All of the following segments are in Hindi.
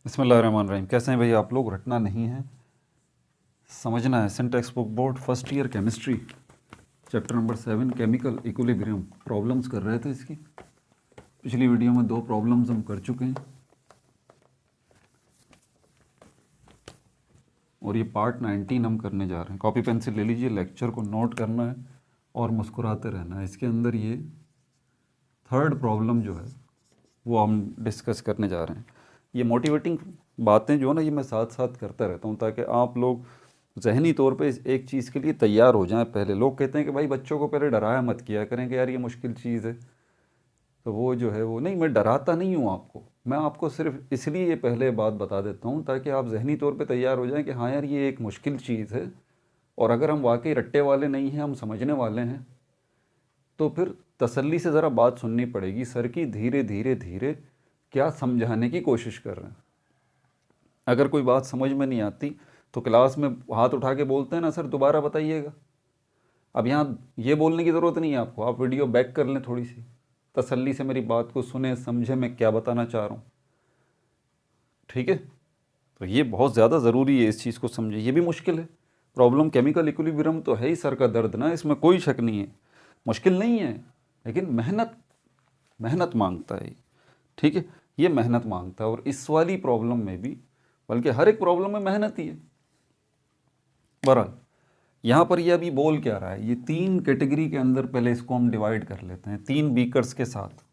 बिस्मिल्लाहिर्रहमानिर्रहीम। कैसे हैं भाई आप लोग? रटना नहीं है, समझना है। Syntax book board first year chemistry chapter number 7 chemical equilibrium problems कर रहे थे इसकी। पिछली वीडियो में 2 प्रॉब्लम्स हम कर चुके हैं और ये पार्ट 19 हम करने जा रहे हैं। कॉपी पेंसिल ले लीजिए, लेक्चर को नोट करना है और मुस्कुराते रहना है। इसके अंदर ये 3rd प्रॉब्लम जो है वो हम डिस्कस करने जा रहे हैं। ये मोटिवेटिंग बातें जो है ना, ये मैं साथ साथ करता रहता हूँ ताकि आप लोग जहनी तौर पे एक चीज़ के लिए तैयार हो जाएं। पहले लोग कहते हैं कि भाई बच्चों को पहले डराया मत किया करें कि यार ये मुश्किल चीज़ है, तो वो जो है वो नहीं, मैं डराता नहीं हूँ आपको। मैं आपको सिर्फ इसलिए ये पहले बात बता देता हूँ ताकि आप जहनी तौर पे तैयार हो जाएं कि हाँ यार ये एक मुश्किल चीज़ है, और अगर हम वाकई रट्टे वाले नहीं हैं, हम समझने वाले हैं, तो फिर तसल्ली से ज़रा बात सुननी पड़ेगी। सर की धीरे धीरे धीरे क्या समझाने की कोशिश कर रहे हैं। अगर कोई बात समझ में नहीं आती तो क्लास में हाथ उठा के बोलते हैं ना, सर दोबारा बताइएगा। अब यहाँ ये बोलने की ज़रूरत नहीं है आपको, आप वीडियो बैक कर लें, थोड़ी सी तसल्ली से मेरी बात को सुने, समझे मैं क्या बताना चाह रहा हूँ। ठीक है, तो ये बहुत ज़्यादा ज़रूरी है, इस चीज़ को समझे। ये भी मुश्किल है प्रॉब्लम, केमिकल इक्विलिब्रियम तो है ही सर का दर्द ना, इसमें कोई शक नहीं है। मुश्किल नहीं है, लेकिन मेहनत मांगता है। ठीक है, ये मेहनत मांगता है, और इस वाली प्रॉब्लम में भी, बल्कि हर एक प्रॉब्लम में मेहनत ही है। बहरहाल यहाँ पर ये अभी बोल क्या रहा है, ये 3 कैटेगरी के अंदर पहले इसको हम डिवाइड कर लेते हैं, 3 बीकर्स के साथ।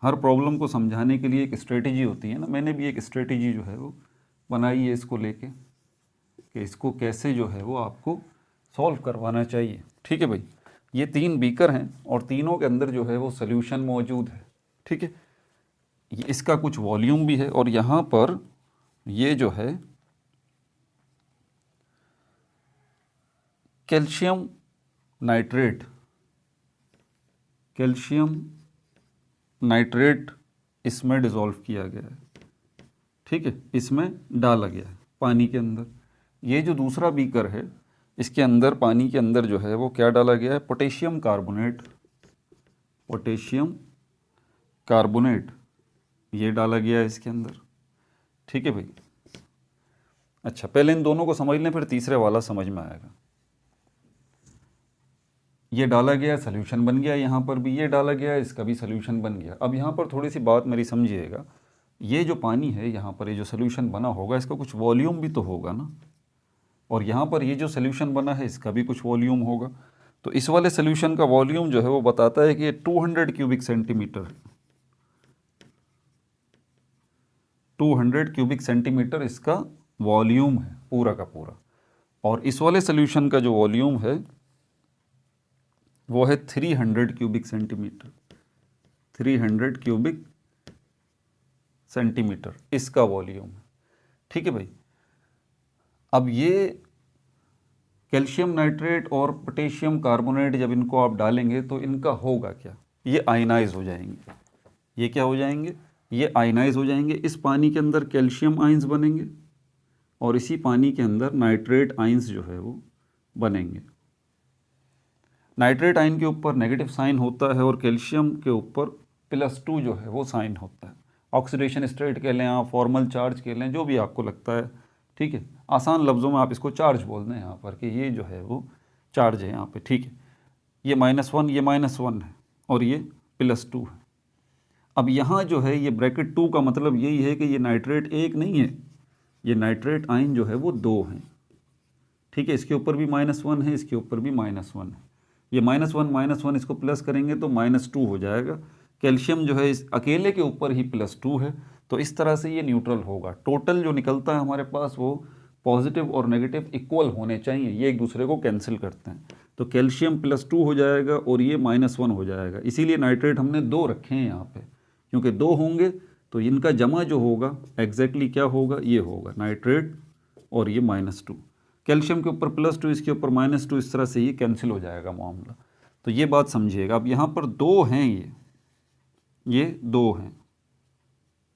हर प्रॉब्लम को समझाने के लिए एक स्ट्रेटेजी होती है ना, मैंने भी एक स्ट्रेटेजी जो है वो बनाई है इसको लेके कि इसको कैसे जो है वो आपको सॉल्व करवाना चाहिए। ठीक है भाई, ये 3 बीकर हैं और तीनों के अंदर जो है वो सल्यूशन मौजूद है। ठीक है, इसका कुछ वॉल्यूम भी है, और यहाँ पर ये जो है कैल्शियम नाइट्रेट इसमें डिज़ोल्व किया गया है। ठीक है, इसमें डाला गया है पानी के अंदर। ये जो दूसरा बीकर है, इसके अंदर पानी के अंदर जो है वो क्या डाला गया है, पोटेशियम कार्बोनेट ये डाला गया है इसके अंदर। ठीक है भाई, अच्छा पहले इन दोनों को समझ लें, फिर तीसरे वाला समझ में आएगा। ये डाला गया, सॉल्यूशन बन गया, यहाँ पर भी ये डाला गया, इसका भी सॉल्यूशन बन गया। अब यहाँ पर थोड़ी सी बात मेरी समझिएगा, ये जो पानी है यहाँ पर, ये जो सॉल्यूशन बना होगा, इसका कुछ वॉल्यूम भी तो होगा ना, और यहाँ पर ये जो सॉल्यूशन बना है इसका भी कुछ वॉल्यूम होगा। तो इस वाले सॉल्यूशन का वॉल्यूम जो है वो बताता है कि ये 200 क्यूबिक सेंटीमीटर है। 200 क्यूबिक सेंटीमीटर इसका वॉल्यूम है पूरा का पूरा, और इस वाले सॉल्यूशन का जो वॉल्यूम है वो है 300 क्यूबिक सेंटीमीटर। 300 क्यूबिक सेंटीमीटर इसका वॉल्यूम है। ठीक है भाई, अब ये कैल्शियम नाइट्रेट और पोटेशियम कार्बोनेट जब इनको आप डालेंगे तो इनका होगा क्या, ये आयनाइज हो जाएंगे। ये क्या हो जाएंगे, ये आयनाइज हो जाएंगे। इस पानी के अंदर कैल्शियम आयंस बनेंगे और इसी पानी के अंदर नाइट्रेट आयंस जो है वो बनेंगे। नाइट्रेट आयन के ऊपर नेगेटिव साइन होता है और कैल्शियम के ऊपर +2 जो है वो साइन होता है। ऑक्सीडेशन स्टेट कह लें आप, फॉर्मल चार्ज कह लें, जो भी आपको लगता है। ठीक है, आसान लफ्ज़ों में आप इसको चार्ज बोल दें यहाँ पर कि ये जो है वो चार्ज है यहाँ पे। ठीक है, ये -1, ये -1 है और ये +2 है। अब यहाँ जो है ये ब्रैकेट 2 का मतलब यही है कि ये नाइट्रेट एक नहीं है, ये नाइट्रेट आयन जो है वो 2 हैं। ठीक है, इसके ऊपर भी -1 है, इसके ऊपर भी -1 है। ये -1 इसको प्लस करेंगे तो -2 हो जाएगा। कैल्शियम जो है इस अकेले के ऊपर ही +2 है, तो इस तरह से ये न्यूट्रल होगा। टोटल जो निकलता है हमारे पास वो पॉजिटिव और नेगेटिव इक्वल होने चाहिए, ये एक दूसरे को कैंसिल करते हैं। तो कैल्शियम +2 हो जाएगा और ये -1 हो जाएगा। इसीलिए नाइट्रेट हमने 2 रखे हैं यहाँ पे, क्योंकि 2 होंगे तो इनका जमा जो होगा एग्जैक्टली क्या होगा, ये होगा नाइट्रेट और ये -2। कैल्शियम के ऊपर +2, इसके ऊपर -2, इस तरह से ये कैंसिल हो जाएगा मामला। तो ये बात समझिएगा। अब यहाँ पर 2 हैं, ये 2 हैं,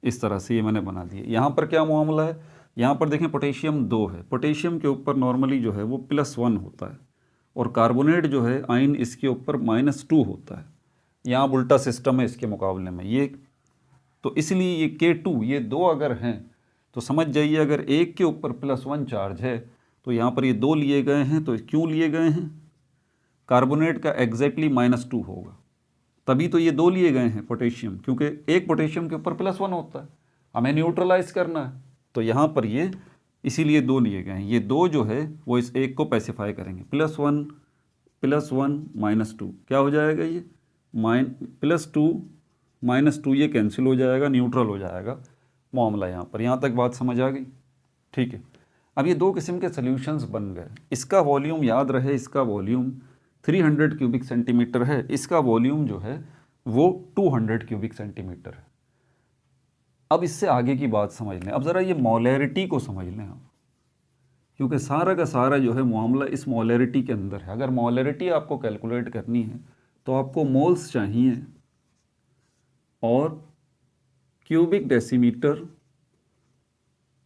इस तरह से ये मैंने बना दिया। यहाँ पर क्या मामला है, यहाँ पर देखें पोटेशियम 2 है, पोटेशियम के ऊपर नॉर्मली जो है वो +1 होता है, और कार्बोनेट जो है आयन इसके ऊपर -2 होता है। यहाँ उल्टा सिस्टम है इसके मुकाबले में। ये तो इसलिए ये K2 ये दो अगर हैं तो समझ जाइए अगर एक के ऊपर +1 चार्ज है तो यहाँ पर ये दो लिए गए हैं, तो क्यों लिए गए हैं? कार्बोनेट का एग्जैक्टली -2 होगा, तभी तो ये दो लिए गए हैं पोटेशियम, क्योंकि एक पोटेशियम के ऊपर +1 होता है, हमें न्यूट्रलाइज करना है, तो यहाँ पर ये इसीलिए दो लिए गए हैं। ये दो जो है वो इस एक को पैसिफाई करेंगे, +1 +1 -2 क्या हो जाएगा? ये +2 -2 ये कैंसिल हो जाएगा, न्यूट्रल हो जाएगा मामला यहाँ पर। यहाँ तक बात समझ आ गई? ठीक है। अब ये दो किस्म के सॉल्यूशंस बन गए। इसका वॉल्यूम याद रहे, इसका वॉल्यूम 300 क्यूबिक सेंटीमीटर है, इसका वॉल्यूम जो है वो 200 क्यूबिक सेंटीमीटर है। अब इससे आगे की बात समझ लें, अब ज़रा ये मोलैरिटी को समझ लें आप, क्योंकि सारा का सारा जो है मामला इस मोलैरिटी के अंदर है। अगर मोलैरिटी आपको कैलकुलेट करनी है तो आपको मोल्स चाहिए और क्यूबिक डेसीमीटर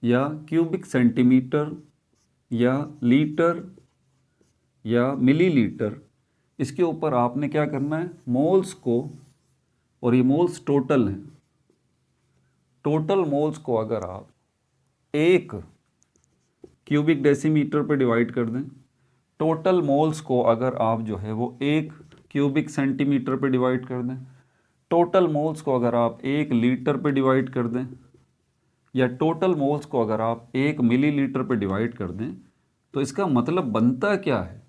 या क्यूबिक सेंटीमीटर या लीटर या मिलीलीटर, इसके ऊपर आपने क्या करना है? मोल्स को, और ये मोल्स टोटल हैं, टोटल मोल्स को अगर आप एक क्यूबिक डेसीमीटर पे डिवाइड कर दें, टोटल मोल्स को अगर आप जो है वो एक क्यूबिक सेंटीमीटर पे डिवाइड कर दें, टोटल मोल्स को अगर आप एक लीटर पे डिवाइड कर दें, या टोटल मोल्स को अगर आप एक मिलीलीटर पे डिवाइड कर दें, तो इसका मतलब बनता क्या है?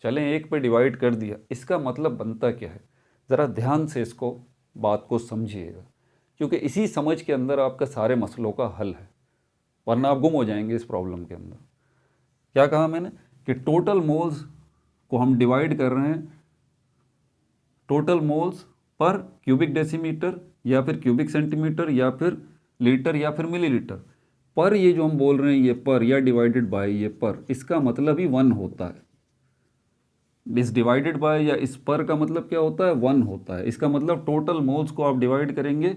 चलें एक पे डिवाइड कर दिया, इसका मतलब बनता क्या है? ज़रा ध्यान से इसको बात को समझिएगा, क्योंकि इसी समझ के अंदर आपका सारे मसलों का हल है, वरना आप गुम हो जाएंगे इस प्रॉब्लम के अंदर। क्या कहा मैंने? कि टोटल मोल्स को हम डिवाइड कर रहे हैं total moles per cubic decimetre या फिर क्यूबिक सेंटीमीटर या फिर लीटर या फिर मिलीलीटर पर। ये जो हम बोल रहे हैं ये पर या डिवाइडेड बाय ये पर, इसका मतलब ही 1 होता है। इस डिवाइडेड बाय या इस पर का मतलब क्या होता है? 1 होता है। इसका मतलब टोटल मोल्स को आप डिवाइड करेंगे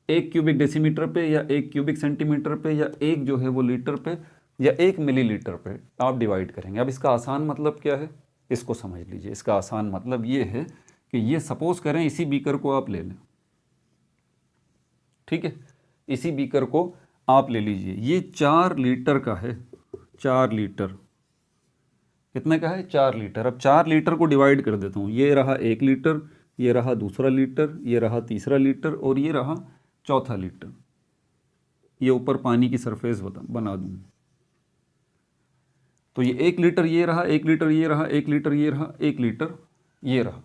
एक क्यूबिक डेसीमीटर पे या एक क्यूबिक सेंटीमीटर पे या एक जो है वो लीटर पे या एक मिलीलीटर पे आप डिवाइड करेंगे। अब इसका आसान मतलब क्या है, इसको समझ लीजिए। इसका आसान मतलब ये है कि ये सपोज करें इसी बीकर को आप ले लें, ठीक है, इसी बीकर को आप ले लीजिए, ये 4 लीटर का है। 4 लीटर कितने का है? 4 लीटर। अब 4 लीटर को डिवाइड कर देता हूँ, ये रहा 1 लीटर, ये रहा दूसरा लीटर, ये रहा तीसरा लीटर और ये रहा चौथा लीटर। ये ऊपर पानी की सरफेस बना दूँ, तो ये 1 लीटर ये रहा, 1 लीटर ये रहा, 1 लीटर ये रहा, 1 लीटर ये रहा।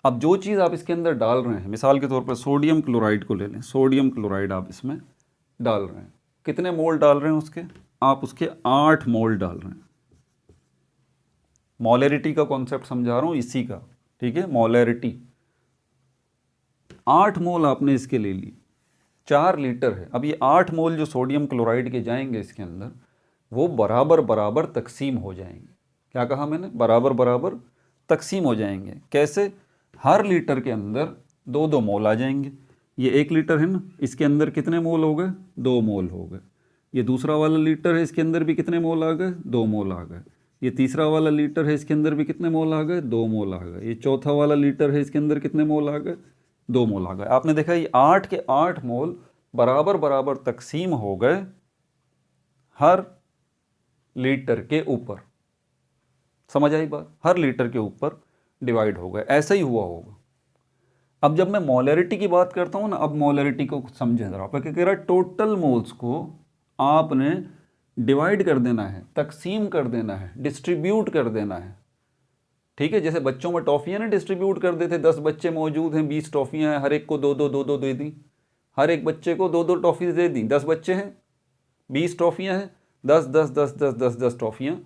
अब जो चीज़ आप इसके अंदर डाल रहे हैं, मिसाल के तौर पर सोडियम क्लोराइड को ले लें, सोडियम क्लोराइड आप इसमें डाल रहे हैं, कितने मोल डाल रहे हैं उसके? आप उसके 8 मोल डाल रहे हैं। मोलैरिटी का कॉन्सेप्ट समझा रहा हूँ इसी का, ठीक है, मोलैरिटी। 8 मोल आपने इसके ले लिए, 4 लीटर है। अब ये 8 मोल जो सोडियम क्लोराइड के जाएंगे इसके अंदर, वो बराबर बराबर तकसीम हो जाएंगे। क्या कहा मैंने? बराबर बराबर तकसीम हो जाएंगे। कैसे? हर लीटर के अंदर 2-2 मोल आ जाएंगे। ये 1 लीटर है ना, इसके अंदर कितने मोल हो गए? 2 मोल हो गए। ये दूसरा वाला लीटर है, इसके अंदर भी कितने मोल आ गए? 2 मोल आ गए। ये तीसरा वाला लीटर है, इसके अंदर भी कितने मोल आ गए? 2 मोल आ गए। ये चौथा वाला लीटर है, इसके अंदर कितने मोल आ गए? 2 मोल आ गए। आपने देखा ये 8 के 8 मोल बराबर बराबर तकसीम हो गए हर लीटर के ऊपर। समझ आई बात? हर लीटर के ऊपर डिवाइड हो गए। ऐसा ही हुआ होगा। अब जब मैं मोलैरिटी की बात करता हूं ना, अब मोलैरिटी को समझें जरा। आप क्या कह रहा है? टोटल मोल्स को आपने डिवाइड कर देना है, तकसीम कर देना है, डिस्ट्रीब्यूट कर देना है, ठीक है। जैसे बच्चों में टॉफियां ना डिस्ट्रीब्यूट कर देते, 10 बच्चे मौजूद हैं, 20 टॉफियां हैं, हर एक को 2-2 दे दी, हर एक बच्चे को 2-2 टॉफी दे दी। 10 बच्चे हैं, 20 टॉफियां हैं, 10 टॉफियां,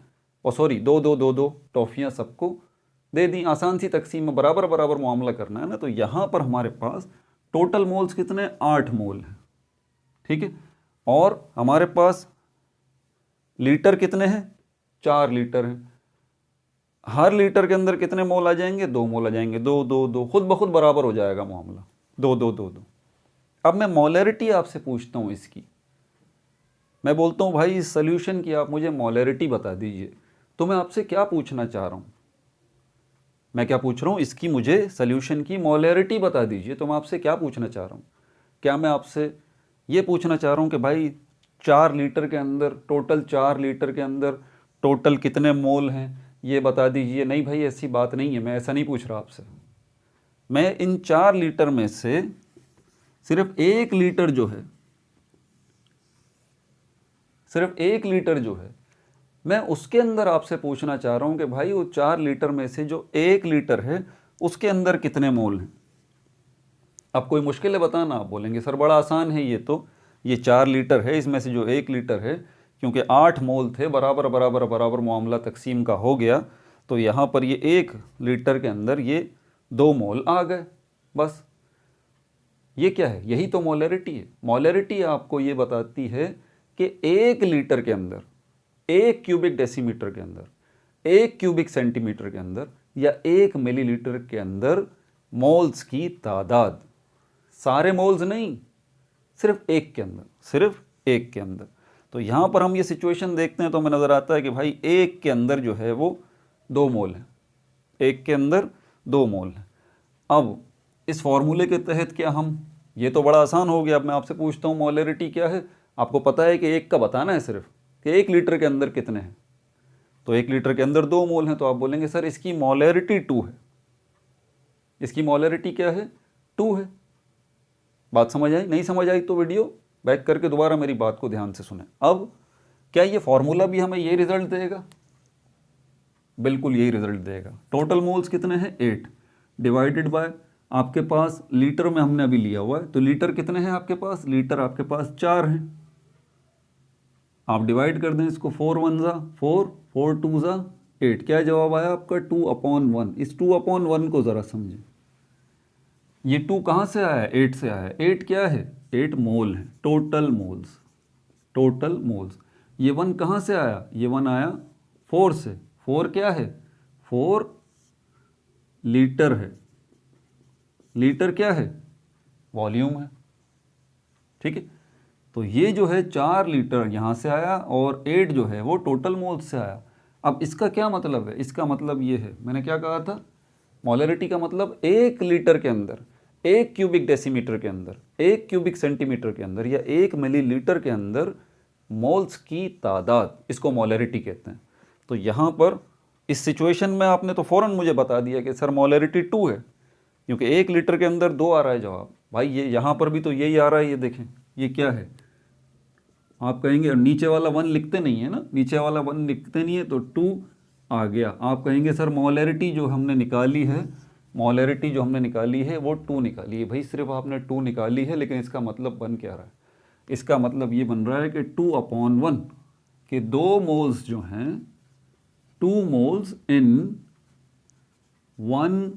और सॉरी 2-2 टॉफियां सबको दे दी। आसान सी तकसीम में बराबर बराबर मामला करना है ना। तो यहाँ पर हमारे पास टोटल मोल्स कितने? 8 मोल हैं, ठीक है। और हमारे पास लीटर कितने हैं? 4 लीटर हैं। हर लीटर के अंदर कितने मोल आ जाएंगे? 2 मोल आ जाएंगे। 2-2 खुद ब खुद बराबर हो जाएगा मामला, 2-2 अब मैं मोलैरिटी आपसे पूछता हूँ इसकी, मैं बोलता हूँ भाई इस सोल्यूशन की आप मुझे मोलैरिटी बता दीजिए, तो मैं आपसे क्या पूछना चाह रहा हूँ? मैं क्या पूछ रहा हूँ? इसकी मुझे सोल्यूशन की मोलैरिटी बता दीजिए। तो मैं आपसे क्या पूछना चाह रहा हूँ क्या मैं आपसे ये पूछना चाह रहा हूँ कि भाई 4 लीटर के अंदर, टोटल 4 लीटर के अंदर टोटल कितने मोल हैं ये बता दीजिए? नहीं भाई, ऐसी बात नहीं है, मैं ऐसा नहीं पूछ रहा आपसे। मैं इन 4 लीटर में से सिर्फ 1 लीटर जो है, सिर्फ 1 लीटर जो है, मैं उसके अंदर आपसे पूछना चाह रहा हूं कि भाई वो 4 लीटर में से जो 1 लीटर है उसके अंदर कितने मोल हैं। अब कोई मुश्किल है बताना? आप बोलेंगे सर बड़ा आसान है, ये 4 लीटर है, इसमें से जो 1 लीटर है, क्योंकि 8 मोल थे, बराबर बराबर बराबर मामला तकसीम का हो गया, तो यहाँ पर ये 1 लीटर के अंदर ये 2 मोल आ गए, बस। ये क्या है? यही तो मोलैरिटी है। मोलैरिटी आपको ये बताती है कि 1 लीटर के अंदर, 1 क्यूबिक डेसीमीटर के अंदर, 1 क्यूबिक सेंटीमीटर के अंदर या 1 मिलीलीटर के अंदर मोल्स की तादाद, सारे मोल्स नहीं, सिर्फ 1 के अंदर, सिर्फ 1 के अंदर। तो यहाँ पर हम ये सिचुएशन देखते हैं तो हमें नज़र आता है कि भाई 1 के अंदर जो है वो 2 मोल है, 1 के अंदर 2 मोल है। अब इस फॉर्मूले के तहत क्या हम, ये तो बड़ा आसान हो गया। अब मैं आपसे पूछता हूँ मोलैरिटी क्या है? आपको पता है कि 1 का बताना है सिर्फ, कि 1 लीटर के अंदर कितने हैं। तो 1 लीटर के अंदर 2 मोल हैं, तो आप बोलेंगे सर इसकी मोलैरिटी 2 है। इसकी मोलैरिटी क्या है? 2 है। बात समझ आई? नहीं समझ आई तो वीडियो बैक करके दोबारा मेरी बात को ध्यान से सुने। अब क्या ये फॉर्मूला भी हमें ये रिजल्ट देगा? बिल्कुल यही रिजल्ट देगा। टोटल मोल्स कितने हैं? 8 डिवाइडेड बाय, आपके पास लीटर में हमने अभी लिया हुआ है, तो लीटर कितने हैं आपके पास? लीटर आपके पास 4 हैं। आप डिवाइड कर दें इसको, 4 1 ज़ा 4, 4 2 ज़ा 8। क्या जवाब आया आपका? 2/1। इस 2/1 को ज़रा समझें। ये 2 कहाँ से आया है? 8 से आया है। 8 क्या है? 8 मोल है, टोटल मोल्स, टोटल मोल्स। ये 1 कहाँ से आया? ये 1 आया 4 से। 4 क्या है? 4 लीटर है। लीटर क्या है? वॉल्यूम है। ठीक है, तो ये जो है 4 लीटर यहाँ से आया और 8 जो है वो टोटल मोल्स से आया। अब इसका क्या मतलब है? इसका मतलब ये है, मैंने क्या कहा था, मोलैरिटी का मतलब 1 लीटर के अंदर, 1 क्यूबिक डेसीमीटर के अंदर, 1 क्यूबिक सेंटीमीटर के अंदर या 1 मिलीलीटर के अंदर मोल्स की तादाद, इसको मोलैरिटी कहते हैं। तो यहाँ पर इस सिचुएशन में आपने तो फ़ौरन मुझे बता दिया कि सर मोलैरिटी 2 है, क्योंकि 1 लीटर के अंदर 2 आ रहा है जवाब। भाई ये यहाँ पर भी तो यही आ रहा है, ये देखें ये क्या है। आप कहेंगे नीचे वाला 1 लिखते नहीं है ना, नीचे वाला 1 लिखते नहीं है, तो 2 आ गया। आप कहेंगे सर मोलैरिटी जो हमने निकाली है, मोलैरिटी जो हमने निकाली है वो 2 निकाली है। भाई सिर्फ आपने 2 निकाली है, लेकिन इसका मतलब बन क्या रहा है? इसका मतलब ये बन रहा है कि 2/1 के 2 मोल्स जो हैं, 2 मोल्स इन 1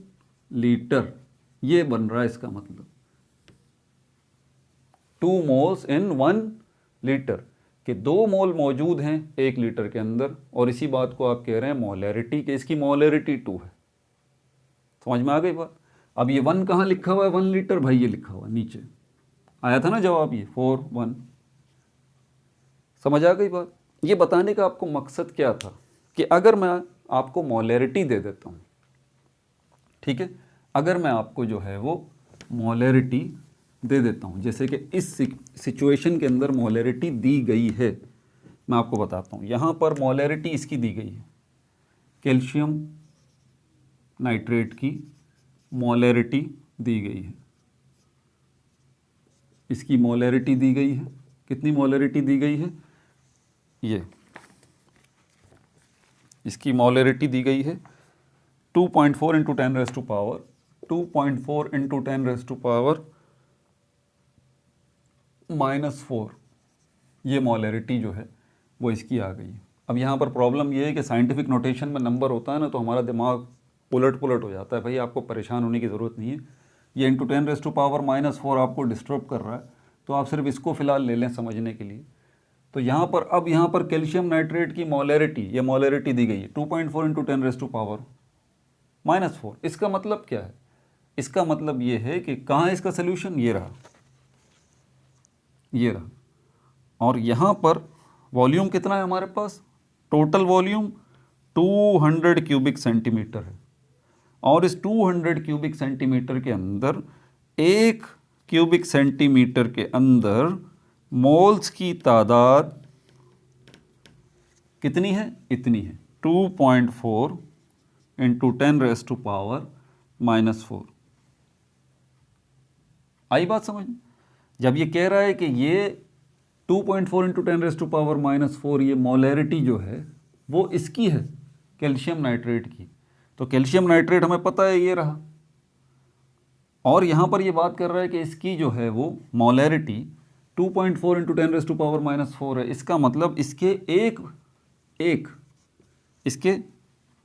लीटर, ये बन रहा है इसका मतलब। 2 मोल्स इन 1 लीटर के 2 मोल मौजूद हैं 1 लीटर के अंदर, और इसी बात को आप कह रहे हैं मोलैरिटी, कि इसकी मोलैरिटी 2 है। समझ में आ गई बात? अब ये 1 कहाँ लिखा हुआ है? 1 लीटर, भाई ये लिखा हुआ है नीचे, आया था ना जवाब, ये 4 1। समझ आ गई बात? ये बताने का आपको मकसद क्या था कि अगर मैं आपको मोलैरिटी दे देता हूँ, ठीक है, अगर मैं आपको जो है वो मोलैरिटी दे देता हूँ, जैसे कि इस सिचुएशन के अंदर मोलैरिटी दी गई है, मैं आपको बताता हूँ। यहाँ पर मोलैरिटी इसकी दी गई है, कैल्शियम नाइट्रेट की मोलैरिटी दी गई है, इसकी मोलैरिटी दी गई है। कितनी मोलैरिटी दी गई है? ये इसकी मोलैरिटी दी गई है 2.4 into 10 raise to power 2.4 into 10 raise to power -4। ये मोलैरिटी जो है वो इसकी आ गई है। अब यहाँ पर प्रॉब्लम ये है कि साइंटिफिक नोटेशन में नंबर होता है ना, तो हमारा दिमाग उलट पुलट हो जाता है। भाई आपको परेशान होने की ज़रूरत नहीं है, ये इंटू 10 रेज़ टू पावर -4 आपको डिस्टर्ब कर रहा है, तो आप सिर्फ इसको फ़िलहाल ले लें समझने के लिए। तो यहाँ पर अब यहाँ पर कैल्शियम नाइट्रेट की मोलैरिटी, ये मोलैरिटी दी गई है 2.4 इंटू 10 रेज़ टू पावर -4। इसका मतलब क्या है? इसका मतलब ये है कि कहाँ है इसका सोल्यूशन? ये रहा, ये रहा। और यहाँ पर वॉल्यूम कितना है हमारे पास? टोटल वॉल्यूम 200 क्यूबिक सेंटीमीटर है, और इस 200 क्यूबिक सेंटीमीटर के अंदर 1 क्यूबिक सेंटीमीटर के अंदर मोल्स की तादाद कितनी है? इतनी है, 2.4 इंटू 10⁻⁻⁴। आई बात समझ? जब ये कह रहा है कि ये 2.4 इंटू 10⁻⁻⁴ ये मोलैरिटी जो है वो इसकी है, कैल्शियम नाइट्रेट की, तो कैल्शियम नाइट्रेट हमें पता है ये रहा, और यहाँ पर ये बात कर रहा है कि इसकी जो है वो मोलैरिटी 2.4 इंटू 10⁻⁻⁴ है। इसका मतलब इसके एक इसके,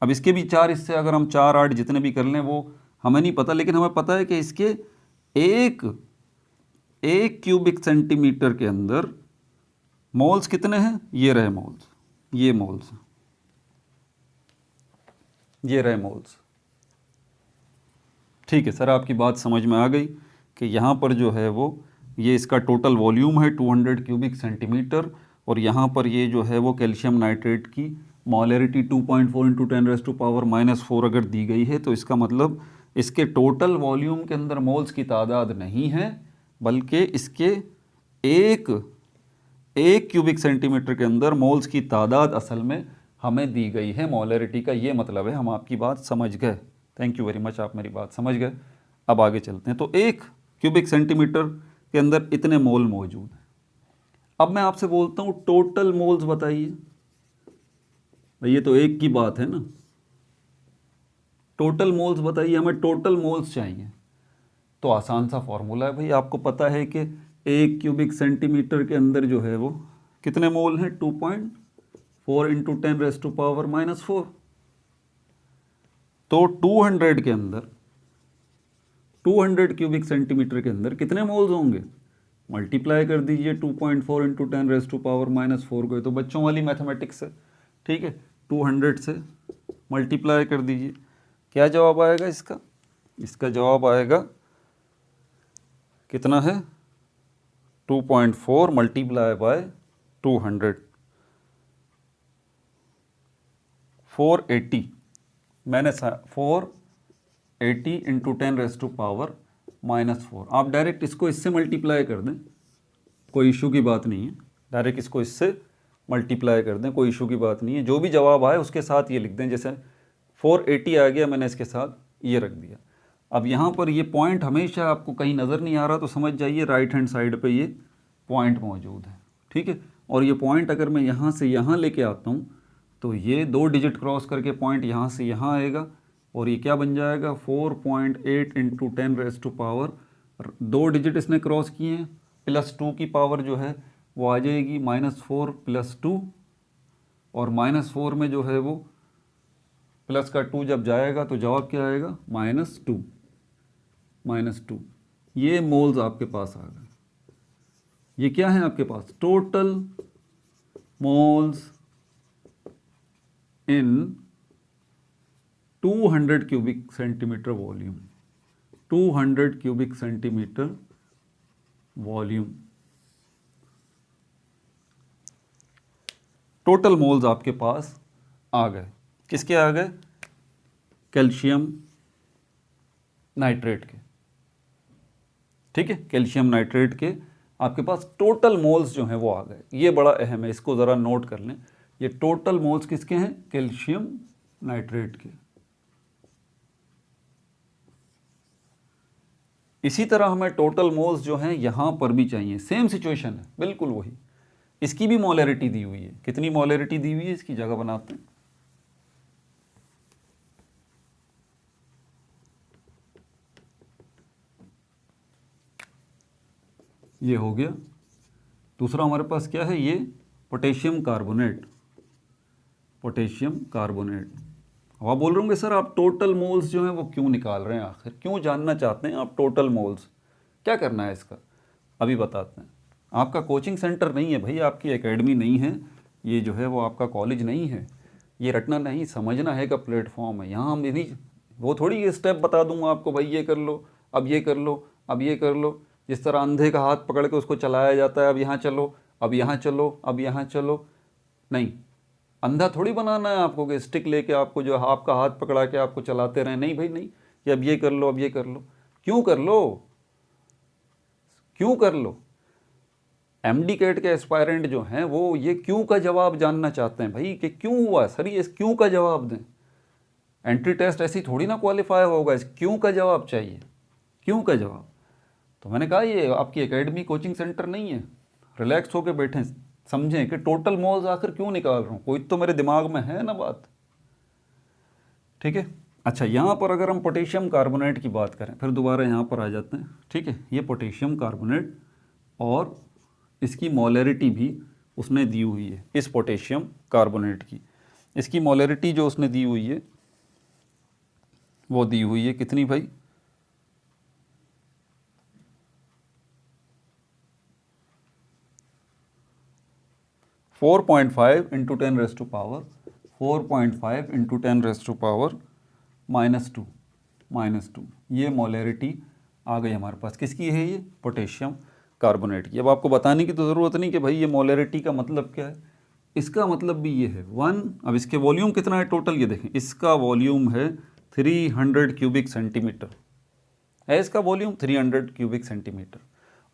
अब इसके भी 4 हिस्से, अगर हम 4 8 जितने भी कर लें वो हमें नहीं पता, लेकिन हमें पता है कि इसके एक क्यूबिक सेंटीमीटर के अंदर मोल्स कितने हैं? ये रहे मोल्स, ये मोल्स, ये रहे मोल्स। ठीक है सर, आपकी बात समझ में आ गई कि यहाँ पर जो है वो ये इसका टोटल वॉल्यूम है 200 क्यूबिक सेंटीमीटर, और यहाँ पर ये जो है वो कैल्शियम नाइट्रेट की मोलैरिटी 2.4 इंटू 10⁻⁻⁴ अगर दी गई है, तो इसका मतलब इसके टोटल वॉल्यूम के अंदर मोल्स की तादाद नहीं है, बल्कि इसके एक क्यूबिक सेंटीमीटर के अंदर मोल्स की तादाद असल में हमें दी गई है मोलैरिटी का। ये मतलब है, हम आपकी बात समझ गए। थैंक यू वेरी मच, आप मेरी बात समझ गए। अब आगे चलते हैं। तो 1 क्यूबिक सेंटीमीटर के अंदर इतने मोल मौजूद हैं। अब मैं आपसे बोलता हूँ टोटल मोल्स बताइए। ये तो एक की बात है ना, टोटल मोल्स बताइए, हमें टोटल मोल्स चाहिए। तो आसान सा फॉर्मूला है भाई, आपको पता है कि 1 क्यूबिक सेंटीमीटर के अंदर जो है वो कितने मोल हैं? 2.4 इंटू 10⁻⁻⁴। तो 200 के अंदर, 200 क्यूबिक सेंटीमीटर के अंदर कितने मोल्स होंगे? मल्टीप्लाई कर दीजिए 2.4 इंटू 10⁻⁻⁴ को, तो बच्चों वाली मैथमेटिक्स है, ठीक है। 200 से मल्टीप्लाई कर दीजिए, क्या जवाब आएगा इसका? इसका जवाब आएगा कितना है? 2.4 मल्टीप्लाई बाय 200, 480। मैंने 480 इंटू 10⁻⁻⁴। आप डायरेक्ट इसको इससे मल्टीप्लाई कर दें, कोई इशू की बात नहीं है। डायरेक्ट इसको इससे मल्टीप्लाई कर दें, कोई इशू की बात नहीं है। जो भी जवाब आए उसके साथ ये लिख दें, जैसे 480 आ गया, मैंने इसके साथ ये रख दिया। अब यहाँ पर ये पॉइंट हमेशा आपको कहीं नज़र नहीं आ रहा तो समझ जाइए राइट हैंड साइड पे ये पॉइंट मौजूद है, ठीक है। और ये पॉइंट अगर मैं यहाँ से यहाँ लेके आता हूँ तो ये 2 डिजिट क्रॉस करके पॉइंट यहाँ से यहाँ आएगा, और ये क्या बन जाएगा? 4.8 इंटू 10⁻, 2 डिजिट इसने क्रॉस किए हैं, +2 की पावर जो है वो आ जाएगी -4 + 2, और -4 में जो है वो प्लस का 2 जब जाएगा तो जवाब क्या आएगा? -2। ये मोल्स आपके पास आ गए। ये क्या है आपके पास? Total moles in 200 cubic centimetre volume, 200 cubic centimetre volume. Total moles आपके पास आ गए। किसके आ गए? कैल्शियम नाइट्रेट के, ठीक है। कैल्शियम नाइट्रेट के आपके पास टोटल मोल्स जो हैं वो आ गए। ये बड़ा अहम है, इसको ज़रा नोट कर लें। ये टोटल मोल्स किसके हैं? कैल्शियम नाइट्रेट के। इसी तरह हमें टोटल मोल्स जो हैं यहाँ पर भी चाहिए। सेम सिचुएशन है, बिल्कुल वही। इसकी भी मोलैरिटी दी हुई है। कितनी मोलैरिटी दी हुई है? इसकी जगह बनाते हैं। ये हो गया। दूसरा हमारे पास क्या है? ये पोटेशियम कार्बोनेट, पोटेशियम कार्बोनेट। अब आप बोल रहे होंगे सर आप टोटल मोल्स जो हैं वो क्यों निकाल रहे हैं? आखिर क्यों जानना चाहते हैं आप टोटल मोल्स? क्या करना है इसका? अभी बताते हैं। आपका कोचिंग सेंटर नहीं है भाई, आपकी एकेडमी नहीं है, ये जो है वो आपका कॉलेज नहीं है। ये रटना नहीं, समझना है का प्लेटफॉर्म है। यहाँ हम यदि वो थोड़ी ये स्टेप बता दूंगा आपको, भाई ये कर लो, अब ये कर लो, अब ये कर लो। जिस तरह अंधे का हाथ पकड़ के उसको चलाया जाता है, अब यहाँ चलो, अब यहाँ चलो, अब यहाँ चलो। नहीं, अंधा थोड़ी बनाना है आपको कि स्टिक लेके आपको जो आपका हाथ पकड़ा के आपको चलाते रहें। नहीं भाई नहीं, कि अब ये कर लो, अब ये कर लो। क्यों कर लो? क्यों कर लो। एमडी कैट के एस्पायरेंट जो हैं वो ये क्यों का जवाब जानना चाहते हैं भाई, कि क्यों हुआ सर, ये क्यों का जवाब दें। एंट्री टेस्ट ऐसी थोड़ी ना क्वालिफाई होगा, इस क्यों का जवाब चाहिए, क्यों का जवाब। तो मैंने कहा ये आपकी एकेडमी कोचिंग सेंटर नहीं है, रिलैक्स होकर बैठें, समझें कि टोटल मोल्स आखिर क्यों निकाल रहा हूँ, कोई तो मेरे दिमाग में है ना बात, ठीक है। अच्छा, यहाँ पर अगर हम पोटेशियम कार्बोनेट की बात करें, फिर दोबारा यहाँ पर आ जाते हैं, ठीक है। ये पोटेशियम कार्बोनेट और इसकी मोलरिटी भी उसने दी हुई है, इस पोटेशियम कार्बोनेट की इसकी मोलरिटी जो उसने दी हुई है वो दी हुई है कितनी भाई, 4.5 into 10 raise to power 4.5 into 10 raise to power -2 ये मोलरिटी आ गई हमारे पास। किसकी है ये, पोटेशियम कार्बोनेट की। अब आपको बताने की तो ज़रूरत नहीं कि भाई ये मोलरिटी का मतलब क्या है, इसका मतलब भी ये है 1। अब इसके वॉल्यूम कितना है टोटल, ये देखें, इसका वॉल्यूम है 300 क्यूबिक सेंटीमीटर है, इसका वॉल्यूम 300 क्यूबिक सेंटीमीटर,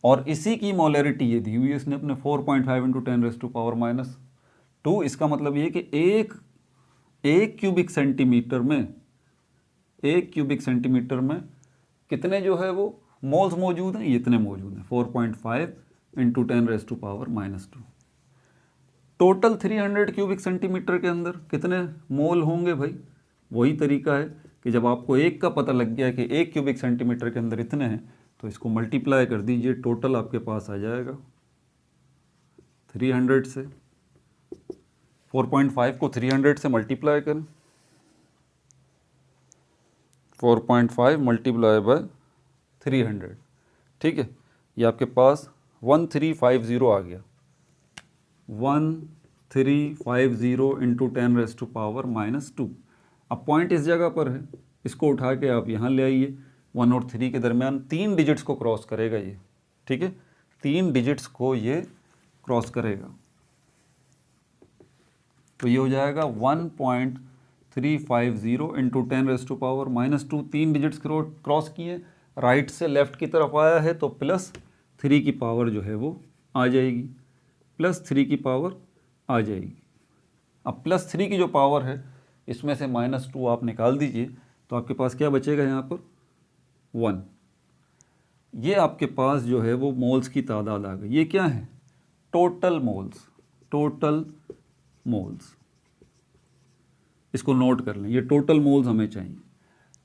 और इसी की मोलरिटी ये दी हुई है इसने अपने 4.5 इंटू 10 रेज़ टू पावर -2। इसका मतलब ये कि एक क्यूबिक सेंटीमीटर में कितने जो है वो मोल्स मौजूद हैं, ये इतने मौजूद हैं, 4.5 into 10 raise to power -2। Total 300 cubic centimetre के अंदर कितने मोल होंगे भाई। वही तरीका है कि जब आपको एक का पता लग गया कि 1 क्यूबिक सेंटीमीटर के अंदर इतने हैं, तो इसको मल्टीप्लाई कर दीजिए, टोटल आपके पास आ जाएगा 300 से, 4.5 को 300 से मल्टीप्लाई करें, 4.5 मल्टीप्लाई बाय 300, ठीक है। ये आपके पास 1350 आ गया, 1350 इंटू 10 रेज़ टू पावर -2। अब पॉइंट इस जगह पर है, इसको उठा के आप यहाँ ले आइए, 1 और 3 के दरमियान 3 डिजिट्स को क्रॉस करेगा ये, ठीक है, 3 डिजिट्स को ये क्रॉस करेगा, तो ये हो जाएगा 1.350 into 10 raise to power -2। 3 digits cross किए, राइट से लेफ्ट की तरफ आया है तो +3 की पावर जो है वो आ जाएगी, +3 की पावर आ जाएगी। अब +3 की जो पावर है इसमें से -2 आप निकाल दीजिए, तो आपके पास क्या बचेगा यहाँ पर 1। ये आपके पास जो है वो मोल्स की तादाद आ गई। ये क्या है, टोटल मोल्स, इसको नोट कर लें, ये टोटल मोल्स हमें चाहिए।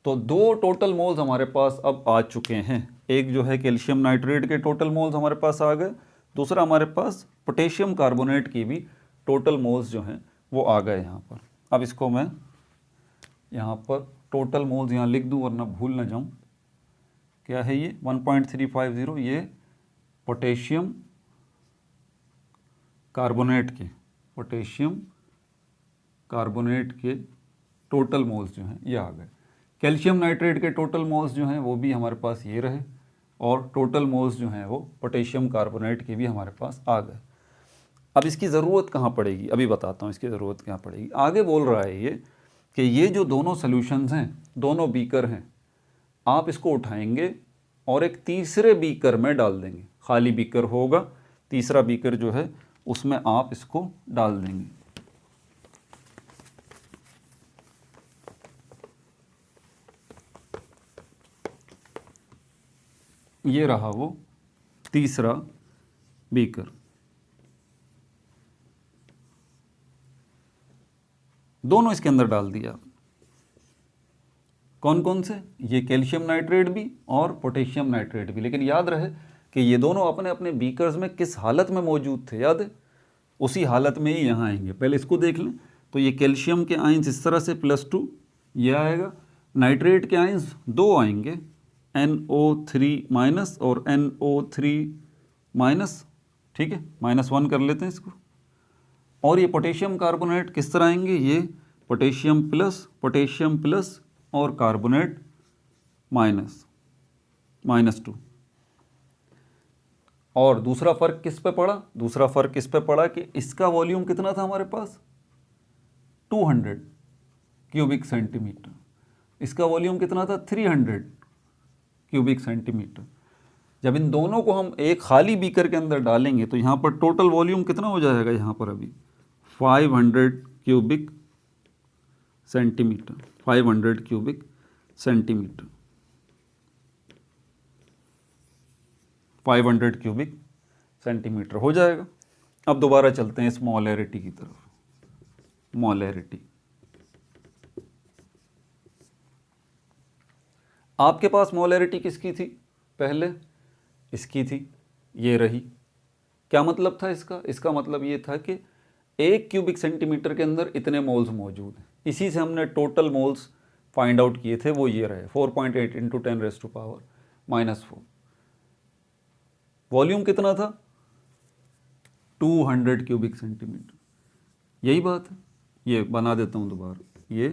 तो 2 टोटल मोल्स हमारे पास अब आ चुके हैं, एक जो है कैल्शियम नाइट्रेट के टोटल मोल्स हमारे पास आ गए, दूसरा हमारे पास पोटेशियम कार्बोनेट की भी टोटल मोल्स जो हैं वो आ गए यहाँ पर। अब इसको मैं यहाँ पर टोटल मोल्स यहाँ लिख दूँ वरना भूल ना जाऊँ, क्या है ये 1.350, ये पोटेशियम कार्बोनेट के टोटल मोल्स जो हैं ये आ गए। कैल्शियम नाइट्रेट के टोटल मोल्स जो हैं वो भी हमारे पास ये रहे, और टोटल मोल्स जो हैं वो पोटेशियम कार्बोनेट के भी हमारे पास आ गए। अब इसकी ज़रूरत कहाँ पड़ेगी, अभी बताता हूँ इसकी ज़रूरत कहाँ पड़ेगी। आगे बोल रहा है ये कि ये जो दोनों सॉल्यूशंस हैं, दोनों बीकर हैं, आप इसको उठाएंगे और एक तीसरे बीकर में डाल देंगे, खाली बीकर होगा, तीसरा बीकर जो है उसमें आप इसको डाल देंगे। ये रहा वो तीसरा बीकर। दोनों इसके अंदर डाल दिया। कौन कौन से, ये कैल्शियम नाइट्रेट भी और पोटेशियम नाइट्रेट भी। लेकिन याद रहे कि ये दोनों अपने अपने बीकर्स में किस हालत में मौजूद थे, याद है, उसी हालत में ही यहाँ आएंगे। पहले इसको देख लें, तो ये कैल्शियम के आयंस इस तरह से +2 ये आएगा, नाइट्रेट के आयंस 2 आएंगे, NO3- और NO3-, ठीक है, -1 कर लेते हैं इसको। और ये पोटेशियम कार्बोनेट किस तरह आएंगे, ये पोटेशियम प्लस और कार्बोनेट -2। और दूसरा फ़र्क किस पे पड़ा, दूसरा फ़र्क इस पे पड़ा कि इसका वॉल्यूम कितना था हमारे पास 200 क्यूबिक सेंटीमीटर, इसका वॉल्यूम कितना था 300 क्यूबिक सेंटीमीटर। जब इन दोनों को हम एक खाली बीकर के अंदर डालेंगे तो यहाँ पर टोटल वॉल्यूम कितना हो जाएगा, यहाँ पर अभी 500 cubic centimetre, 500 cubic centimetre, 500 cubic centimetre हो जाएगा। अब दोबारा चलते हैं इस मोलैरिटी की तरफ। मोलैरिटी, आपके पास मोलैरिटी किसकी थी पहले, इसकी थी, ये रही। क्या मतलब था इसका, इसका मतलब ये था कि 1 क्यूबिक सेंटीमीटर के अंदर इतने मोल्स मौजूद हैं। इसी से हमने टोटल मोल्स फाइंड आउट किए थे, वो ये रहे 4.8 इंटू 10⁻⁻⁴। वॉल्यूम कितना था, 200 क्यूबिक सेंटीमीटर। यही बात है, ये बना देता हूँ दोबारा, ये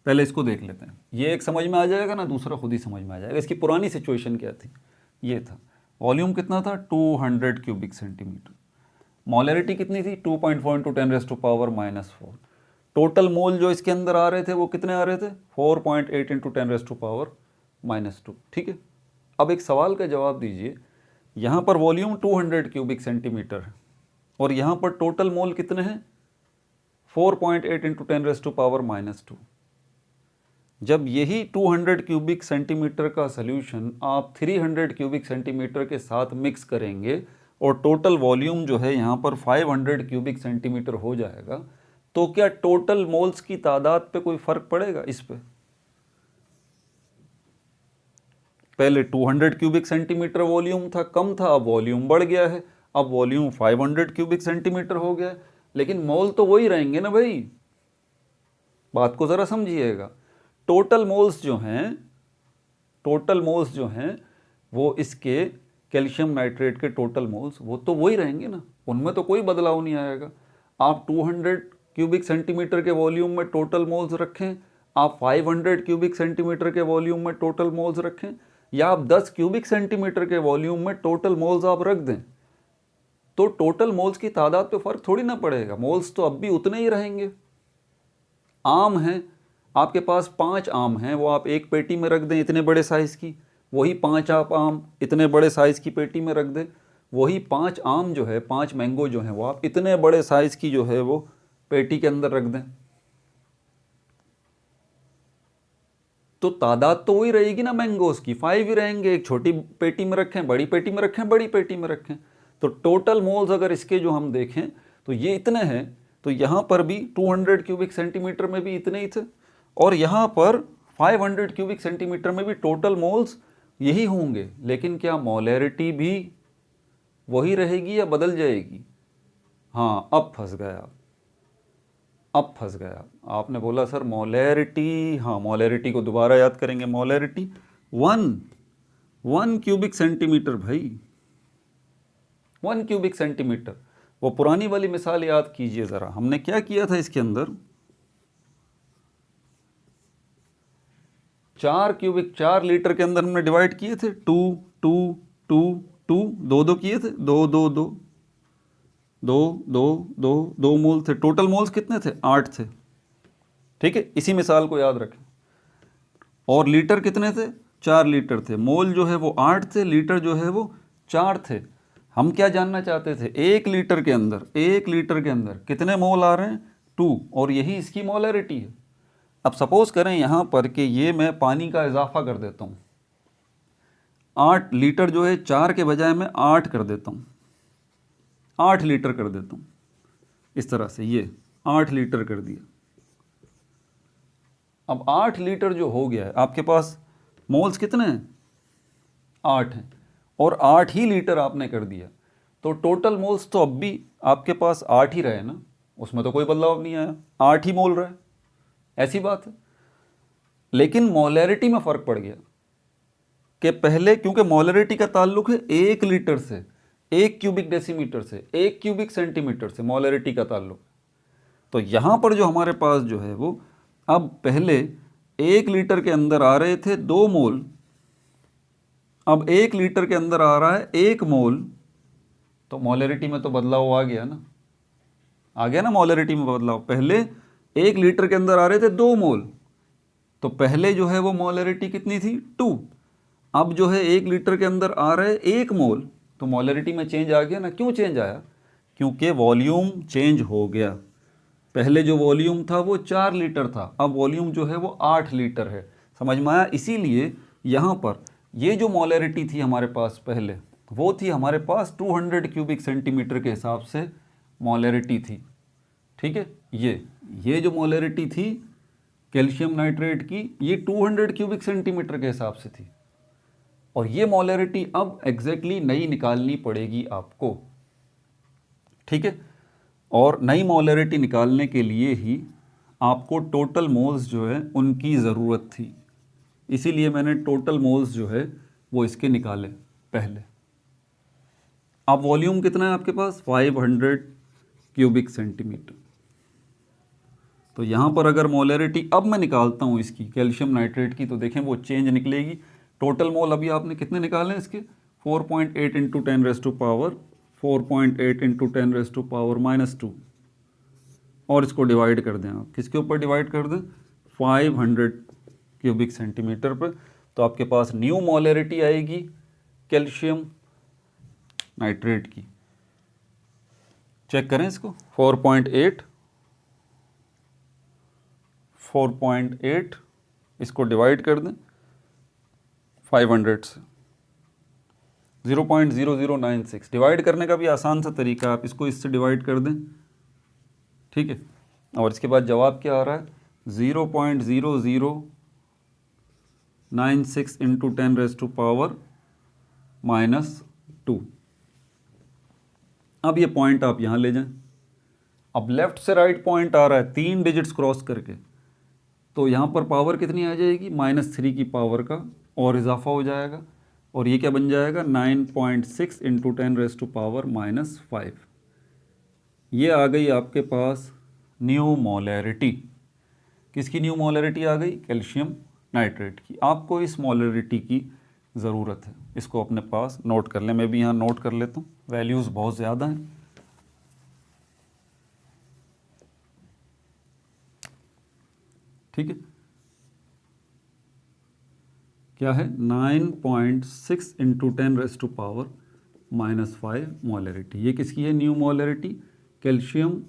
पहले इसको देख लेते हैं, ये एक समझ में आ जाएगा ना, दूसरा खुद ही समझ में आ जाएगा। इसकी पुरानी सिचुएशन क्या थी, ये था वॉल्यूम कितना था 200 क्यूबिक सेंटीमीटर, मोलैरिटी कितनी थी 2.4 इंटू 10⁻⁻⁴। टोटल मोल जो इसके अंदर आ रहे थे वो कितने आ रहे थे 4.8 इंटू 10⁻⁻²। ठीक है, अब एक सवाल का जवाब दीजिए, यहाँ पर वॉल्यूम 200 क्यूबिक सेंटीमीटर है और यहाँ पर टोटल मोल कितने हैं 4.8 इंटू 10⁻⁻²। जब यही 200 क्यूबिक सेंटीमीटर का सल्यूशन आप 300 क्यूबिक सेंटीमीटर के साथ मिक्स करेंगे और टोटल वॉल्यूम जो है यहाँ पर 500 क्यूबिक सेंटीमीटर हो जाएगा, तो क्या टोटल मोल्स की तादाद पे कोई फर्क पड़ेगा इस पे? पहले 200 क्यूबिक सेंटीमीटर वॉल्यूम था, कम था, अब वॉल्यूम बढ़ गया है, अब वॉल्यूम 500 क्यूबिक सेंटीमीटर हो गया है, लेकिन मोल तो वही रहेंगे ना भाई। बात को ज़रा समझिएगा, टोटल मोल्स जो हैं, टोटल मोल्स जो हैं वो इसके कैल्शियम नाइट्रेट के टोटल मोल्स वो तो वही रहेंगे ना, उनमें तो कोई बदलाव नहीं आएगा। आप 200 क्यूबिक सेंटीमीटर के वॉल्यूम में टोटल मोल्स रखें, आप 500 क्यूबिक सेंटीमीटर के वॉल्यूम में टोटल मोल्स रखें, या आप 10 क्यूबिक सेंटीमीटर के वॉल्यूम में टोटल मोल्स आप रख दें, तो टोटल मोल्स की तादाद पे फर्क थोड़ी ना पड़ेगा, मोल्स तो अब भी उतने ही रहेंगे। आम हैं, आपके पास 5 आम हैं, वो आप एक पेटी में रख दें इतने बड़े साइज़ की, वही 5 आप आम इतने बड़े साइज़ की पेटी में रख दें, वही 5 आम जो है, 5 मैंगो जो हैं वो आप इतने बड़े साइज़ की जो है वो पेटी के अंदर रख दें, तो तादाद तो वही रहेगी ना मैंगोज़ की, 5 ही रहेंगे। एक छोटी पेटी में रखें, बड़ी पेटी में रखें, बड़ी पेटी में रखें, तो टोटल मोल्स अगर इसके जो हम देखें तो ये इतने हैं, तो यहाँ पर भी 200 क्यूबिक सेंटीमीटर में भी इतने ही थे और यहाँ पर 500 क्यूबिक सेंटीमीटर में भी टोटल मोल्स यही होंगे, लेकिन क्या मोलैरिटी भी वही रहेगी या बदल जाएगी? हाँ, अब फंस गया, अब फंस गया। आपने बोला सर मोलैरिटी, हाँ मोलैरिटी को दोबारा याद करेंगे, मोलैरिटी 1 क्यूबिक सेंटीमीटर भाई, 1 क्यूबिक सेंटीमीटर। वो पुरानी वाली मिसाल याद कीजिए ज़रा, हमने क्या किया था इसके अंदर, 4 लीटर के अंदर हमने डिवाइड किए थे, 2 2 2 2 2 किए थे, 2 2 2 2 2 2 2 मोल थे। टोटल मोल्स कितने थे 8 थे। ठीक है, इसी मिसाल को याद रखें। और लीटर कितने थे 4 लीटर थे। मोल जो है वो 8 थे, लीटर जो है वो 4 थे। हम क्या जानना चाहते थे, 1 लीटर के अंदर, 1 लीटर के अंदर कितने मोल आ रहे हैं 2, और यही इसकी मोलैरिटी है। अब सपोज करें यहाँ पर कि ये मैं पानी का इजाफा कर देता हूँ, 8 लीटर जो है 4 के बजाय मैं 8 कर देता हूँ, 8 लीटर कर देता हूँ, इस तरह से ये 8 लीटर कर दिया। अब 8 लीटर जो हो गया है, आपके पास मोल्स कितने हैं 8 हैं, और 8 ही लीटर आपने कर दिया, तो टोटल मोल्स तो अब भी आपके पास 8 ही रहे ना, उसमें तो कोई बदलाव नहीं आया, 8 ही मोल रहे, ऐसी बात है। लेकिन मोलैरिटी में फ़र्क पड़ गया कि पहले, क्योंकि मोलैरिटी का ताल्लुक है 1 लीटर से, 1 क्यूबिक डेसीमीटर से, 1 क्यूबिक सेंटीमीटर से मोलैरिटी का ताल्लुक। तो यहाँ पर जो हमारे पास जो है वो, अब पहले 1 लीटर के अंदर आ रहे थे 2 मोल, अब 1 लीटर के अंदर आ रहा है 1 मोल, तो मोलैरिटी में तो बदलाव आ गया ना, आ गया ना मोलैरिटी में बदलाव। पहले 1 लीटर के अंदर आ रहे थे 2 मोल, तो पहले जो है वो मोलैरिटी कितनी थी 2, अब जो है 1 लीटर के अंदर आ रहा है 1 मोल, तो मोलरिटी में चेंज आ गया ना। क्यों चेंज आया? क्योंकि वॉल्यूम चेंज हो गया। पहले जो वॉल्यूम था वो 4 लीटर था, अब वॉल्यूम जो है वो 8 लीटर है। समझ में आया? इसीलिए यहाँ पर ये जो मोलरिटी थी हमारे पास पहले, वो थी हमारे पास 200 क्यूबिक सेंटीमीटर के हिसाब से मोलरिटी थी। ठीक है, ये जो मोलरिटी थी कैल्शियम नाइट्रेट की, ये 200 क्यूबिक सेंटीमीटर के हिसाब से थी। और ये मोलरिटी अब एग्जैक्टली नई निकालनी पड़ेगी आपको। ठीक है, और नई मोलरिटी निकालने के लिए ही आपको टोटल मोल्स जो है उनकी ज़रूरत थी, इसीलिए मैंने टोटल मोल्स जो है वो इसके निकाले पहले। अब वॉल्यूम कितना है आपके पास? 500 क्यूबिक सेंटीमीटर। तो यहाँ पर अगर मोलरिटी अब मैं निकालता हूँ इसकी कैल्शियम नाइट्रेट की, तो देखें वो चेंज निकलेगी। टोटल मोल अभी आपने कितने निकाले हैं इसके? 4.8 into 10 raise to power 4.8 into 10 raise to power -2, और इसको डिवाइड कर दें आप। किसके ऊपर डिवाइड कर दें? 500 क्यूबिक सेंटीमीटर पर। तो आपके पास न्यू मोलरिटी आएगी कैल्शियम नाइट्रेट की। चेक करें इसको। 4.8 इसको डिवाइड कर दें 500 से, 0.0096। डिवाइड करने का भी आसान सा तरीका, आप इसको इससे डिवाइड कर दें। ठीक है, और इसके बाद जवाब क्या आ रहा है? 0.0096 इंटू 10 रेज़ टू पावर -2। अब ये पॉइंट आप यहाँ ले जाएं। अब लेफ्ट से राइट पॉइंट आ रहा है 3 डिजिट्स क्रॉस करके, तो यहाँ पर पावर कितनी आ जाएगी? -3 की पावर का और इजाफा हो जाएगा, और ये क्या बन जाएगा? 9.6 इंटू 10 रेज़ टू पावर -5। ये आ गई आपके पास न्यू मोलरिटी। किसकी न्यू मोलरिटी आ गई? कैल्शियम नाइट्रेट की। आपको इस मोलरिटी की ज़रूरत है, इसको अपने पास नोट कर लें। मैं भी यहाँ नोट कर लेता हूँ, वैल्यूज़ बहुत ज़्यादा हैं। ठीक है, क्या है? 9.6 into 10 raise to power -5 molarity. ये किसकी है न्यू मोलरिटी? कैल्शियम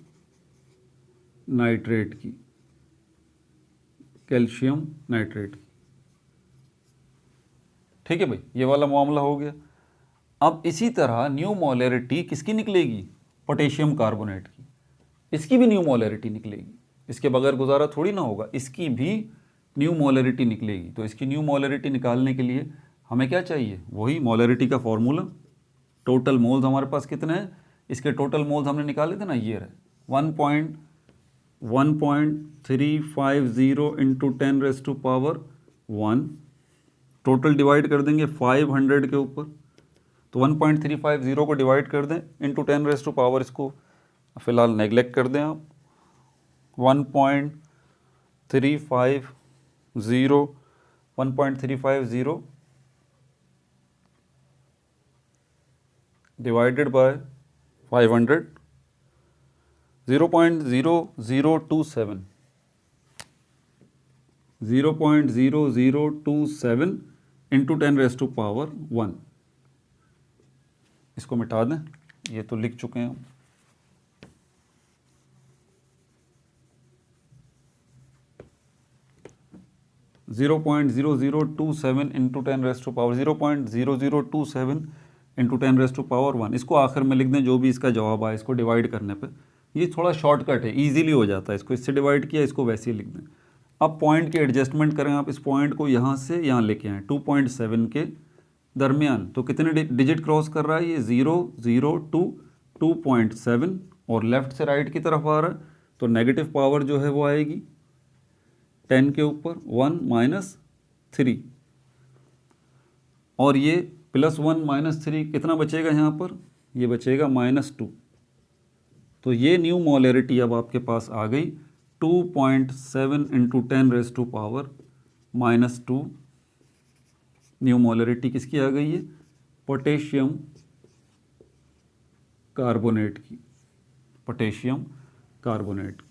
नाइट्रेट की, कैल्शियम नाइट्रेट की। ठीक है भाई, ये वाला मामला हो गया। अब इसी तरह न्यू मोलरिटी किसकी निकलेगी? पोटेशियम कार्बोनेट की। इसकी भी न्यू मोलरिटी निकलेगी, इसके बगैर गुजारा थोड़ी ना होगा। इसकी भी न्यू मोलरिटी निकलेगी। तो इसकी न्यू मोलरिटी निकालने के लिए हमें क्या चाहिए? वही मोलरिटी का फॉर्मूला। टोटल मोल्स हमारे पास कितने हैं? इसके टोटल मोल्स हमने निकाले थे ना, ये रहे 1.350 into 10 raise to power 1। Total divide कर देंगे 500 के ऊपर, तो 1.350 को डिवाइड कर दें इंटू 10 रेज़ टू पावर, इसको फ़िलहाल नेगलेक्ट कर दें आप। 1.350 divided by 500, 0.0027 into 10 raise to power 1। इसको मिटा दें, ये तो लिख चुके हैं हम। Zero point zero zero two seven into 10 raise to power 0.0027 into 10 raise to power 1। इसको आखिर में लिख दें, जो भी इसका जवाब आए इसको डिवाइड करने पे। ये थोड़ा शॉर्टकट है, इजीली हो जाता है। इसको इससे डिवाइड किया, इसको वैसे ही लिख दें। अब पॉइंट के एडजस्टमेंट करें आप। इस पॉइंट को यहाँ से यहाँ लेके आएँ 2.7 के दरमियान। तो कितने डिजिट क्रॉस कर रहा है? ये 0 0 2 2.7, और लेफ़्ट से राइट की तरफ आ रहा है, तो नेगेटिव पावर जो है वो आएगी 10 के ऊपर 1 - 3, और ये +1 - 3 कितना बचेगा यहाँ पर? ये बचेगा -2। तो ये न्यू मोलरिटी अब आपके पास आ गई 2.7 into 10 raise to power -2। New molarity किसकी आ गई है? पोटेशियम कार्बोनेट की, पोटेशियम कार्बोनेट।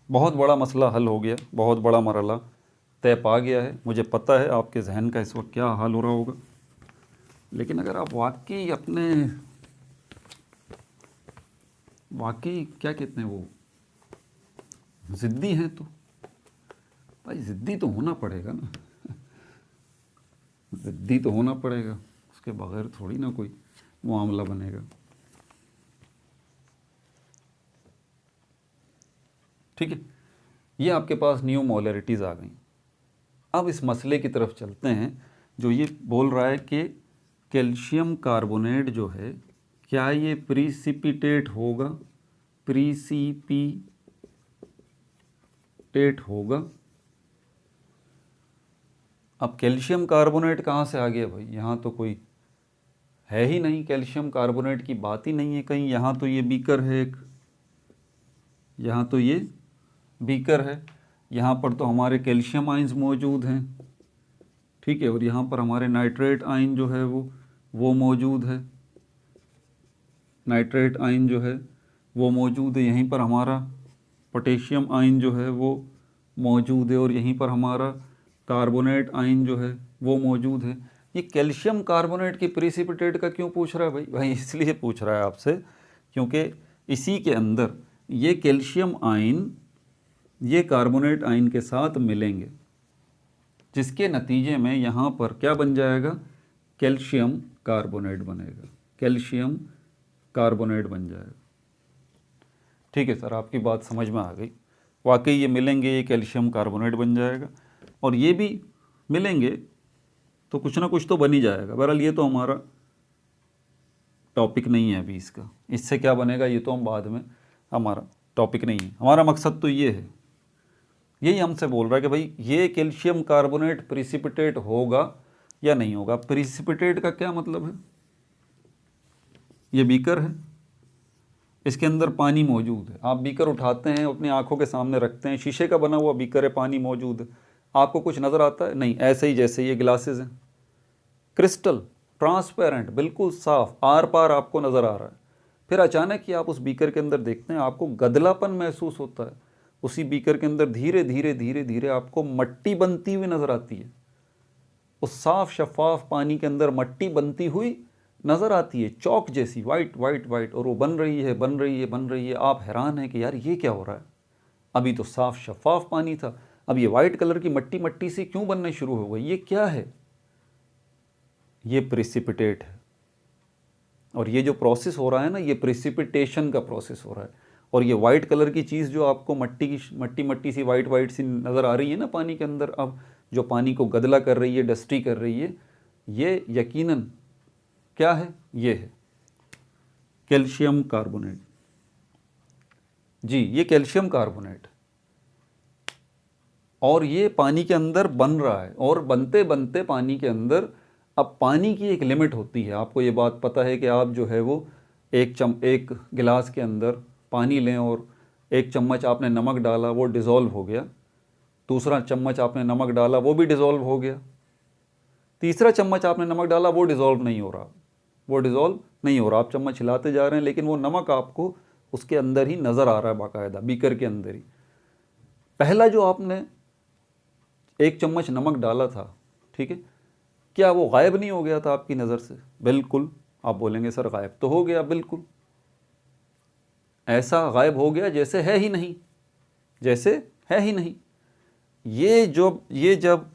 बहुत बड़ा मसला हल हो गया, बहुत बड़ा मरला तय पा गया है। मुझे पता है आपके जहन का इस वक्त क्या हाल हो रहा होगा, लेकिन अगर आप वाकई क्या कहते हैं वो ज़िद्दी हैं तो भाई ज़िद्दी तो होना पड़ेगा ना, ज़िद्दी तो होना पड़ेगा, उसके बगैर थोड़ी ना कोई मामला बनेगा। ठीक है, ये आपके पास न्यू मोलरिटीज़ आ गई। अब इस मसले की तरफ चलते हैं जो ये बोल रहा है कि कैल्शियम कार्बोनेट जो है क्या ये प्रीसिपिटेट होगा, प्रीसिपिटेट होगा। अब कैल्शियम कार्बोनेट कहाँ से आ गया भाई, यहाँ तो कोई है ही नहीं, कैल्शियम कार्बोनेट की बात ही नहीं है कहीं। यहाँ तो ये बीकर है एक, यहाँ तो ये बीकर है, यहाँ पर तो हमारे कैल्शियम आयंस मौजूद हैं, ठीक है, और यहाँ पर हमारे नाइट्रेट आयन जो है वो मौजूद है, नाइट्रेट आयन जो है वो मौजूद है, यहीं पर हमारा पोटेशियम आयन जो है वो मौजूद है, और यहीं पर हमारा कार्बोनेट आयन जो है वो मौजूद है। ये कैल्शियम कार्बोनेट की प्रेसिपिटेट का क्यों पूछ रहा है भाई? भाई इसलिए पूछ रहा है आपसे क्योंकि इसी के अंदर ये कैल्शियम आयन ये कार्बोनेट आयन के साथ मिलेंगे, जिसके नतीजे में यहाँ पर क्या बन जाएगा, कैल्शियम कार्बोनेट बनेगा, कैल्शियम कार्बोनेट बन जाएगा। ठीक है सर, आपकी बात समझ में आ गई, वाकई ये मिलेंगे, ये कैल्शियम कार्बोनेट बन जाएगा, और ये भी मिलेंगे तो कुछ ना कुछ तो बन ही जाएगा। बहरहाल ये तो हमारा टॉपिक नहीं है अभी इसका, इससे क्या बनेगा ये तो हम बाद में, हमारा टॉपिक नहीं है। हमारा मकसद तो ये है, यही हमसे बोल रहा है कि भाई ये कैल्शियम कार्बोनेट प्रिसिपिटेट होगा या नहीं होगा। प्रिसिपिटेट का क्या मतलब है, ये बीकर है, इसके अंदर पानी मौजूद है, आप बीकर उठाते हैं अपनी आंखों के सामने रखते हैं, शीशे का बना हुआ बीकर है, पानी मौजूद है, आपको कुछ नज़र आता है? नहीं, ऐसे ही जैसे ये गिलासेस हैं, क्रिस्टल ट्रांसपेरेंट, बिल्कुल साफ, आर पार आपको नज़र आ रहा है। फिर अचानक ही आप उस बीकर के अंदर देखते हैं, आपको गदलापन महसूस होता है, उसी बीकर के अंदर धीरे धीरे धीरे धीरे आपको मट्टी बनती हुई नज़र आती है, उस साफ शफाफ पानी के अंदर मट्टी बनती हुई नज़र आती है, चौक जैसी, वाइट वाइट वाइट, और वो बन रही है बन रही है बन रही है। आप हैरान हैं कि यार ये क्या हो रहा है, अभी तो साफ शफाफ पानी था, अब ये वाइट कलर की मट्टी मट्टी सी क्यों बनने शुरू हो गई, ये क्या है? ये प्रेसिपिटेट है। और ये जो प्रोसेस हो रहा है ना, ये प्रेसिपिटेशन का प्रोसेस हो रहा है। और ये वाइट कलर की चीज़ जो आपको मट्टी मट्टी सी वाइट वाइट सी नज़र आ रही है ना पानी के अंदर, अब जो पानी को गदला कर रही है, डस्टी कर रही है, ये यकीनन क्या है, ये है कैल्शियम कार्बोनेट। जी, ये कैल्शियम कार्बोनेट, और ये पानी के अंदर बन रहा है, और बनते बनते पानी के अंदर, अब पानी की एक लिमिट होती है, आपको ये बात पता है कि आप जो है वो एक गिलास के अंदर पानी लें और 1 चम्मच आपने नमक डाला, वो डिज़ोल्व हो गया, दूसरा चम्मच आपने नमक डाला, वो भी डिज़ोल्व हो गया, तीसरा चम्मच आपने नमक डाला, वो डिज़ोल्व नहीं हो रहा, वो डिज़ोल्व नहीं हो रहा, आप चम्मच हिलाते जा रहे हैं लेकिन वो नमक आपको उसके अंदर ही नज़र आ रहा है, बाकायदा बीकर के अंदर ही। पहला जो आपने 1 चम्मच नमक डाला था, ठीक है, क्या वो गायब नहीं हो गया था आपकी नज़र से? बिल्कुल। आप बोलेंगे सर गायब तो हो गया, बिल्कुल ऐसा गायब हो गया जैसे है ही नहीं, जैसे है ही नहीं। ये जब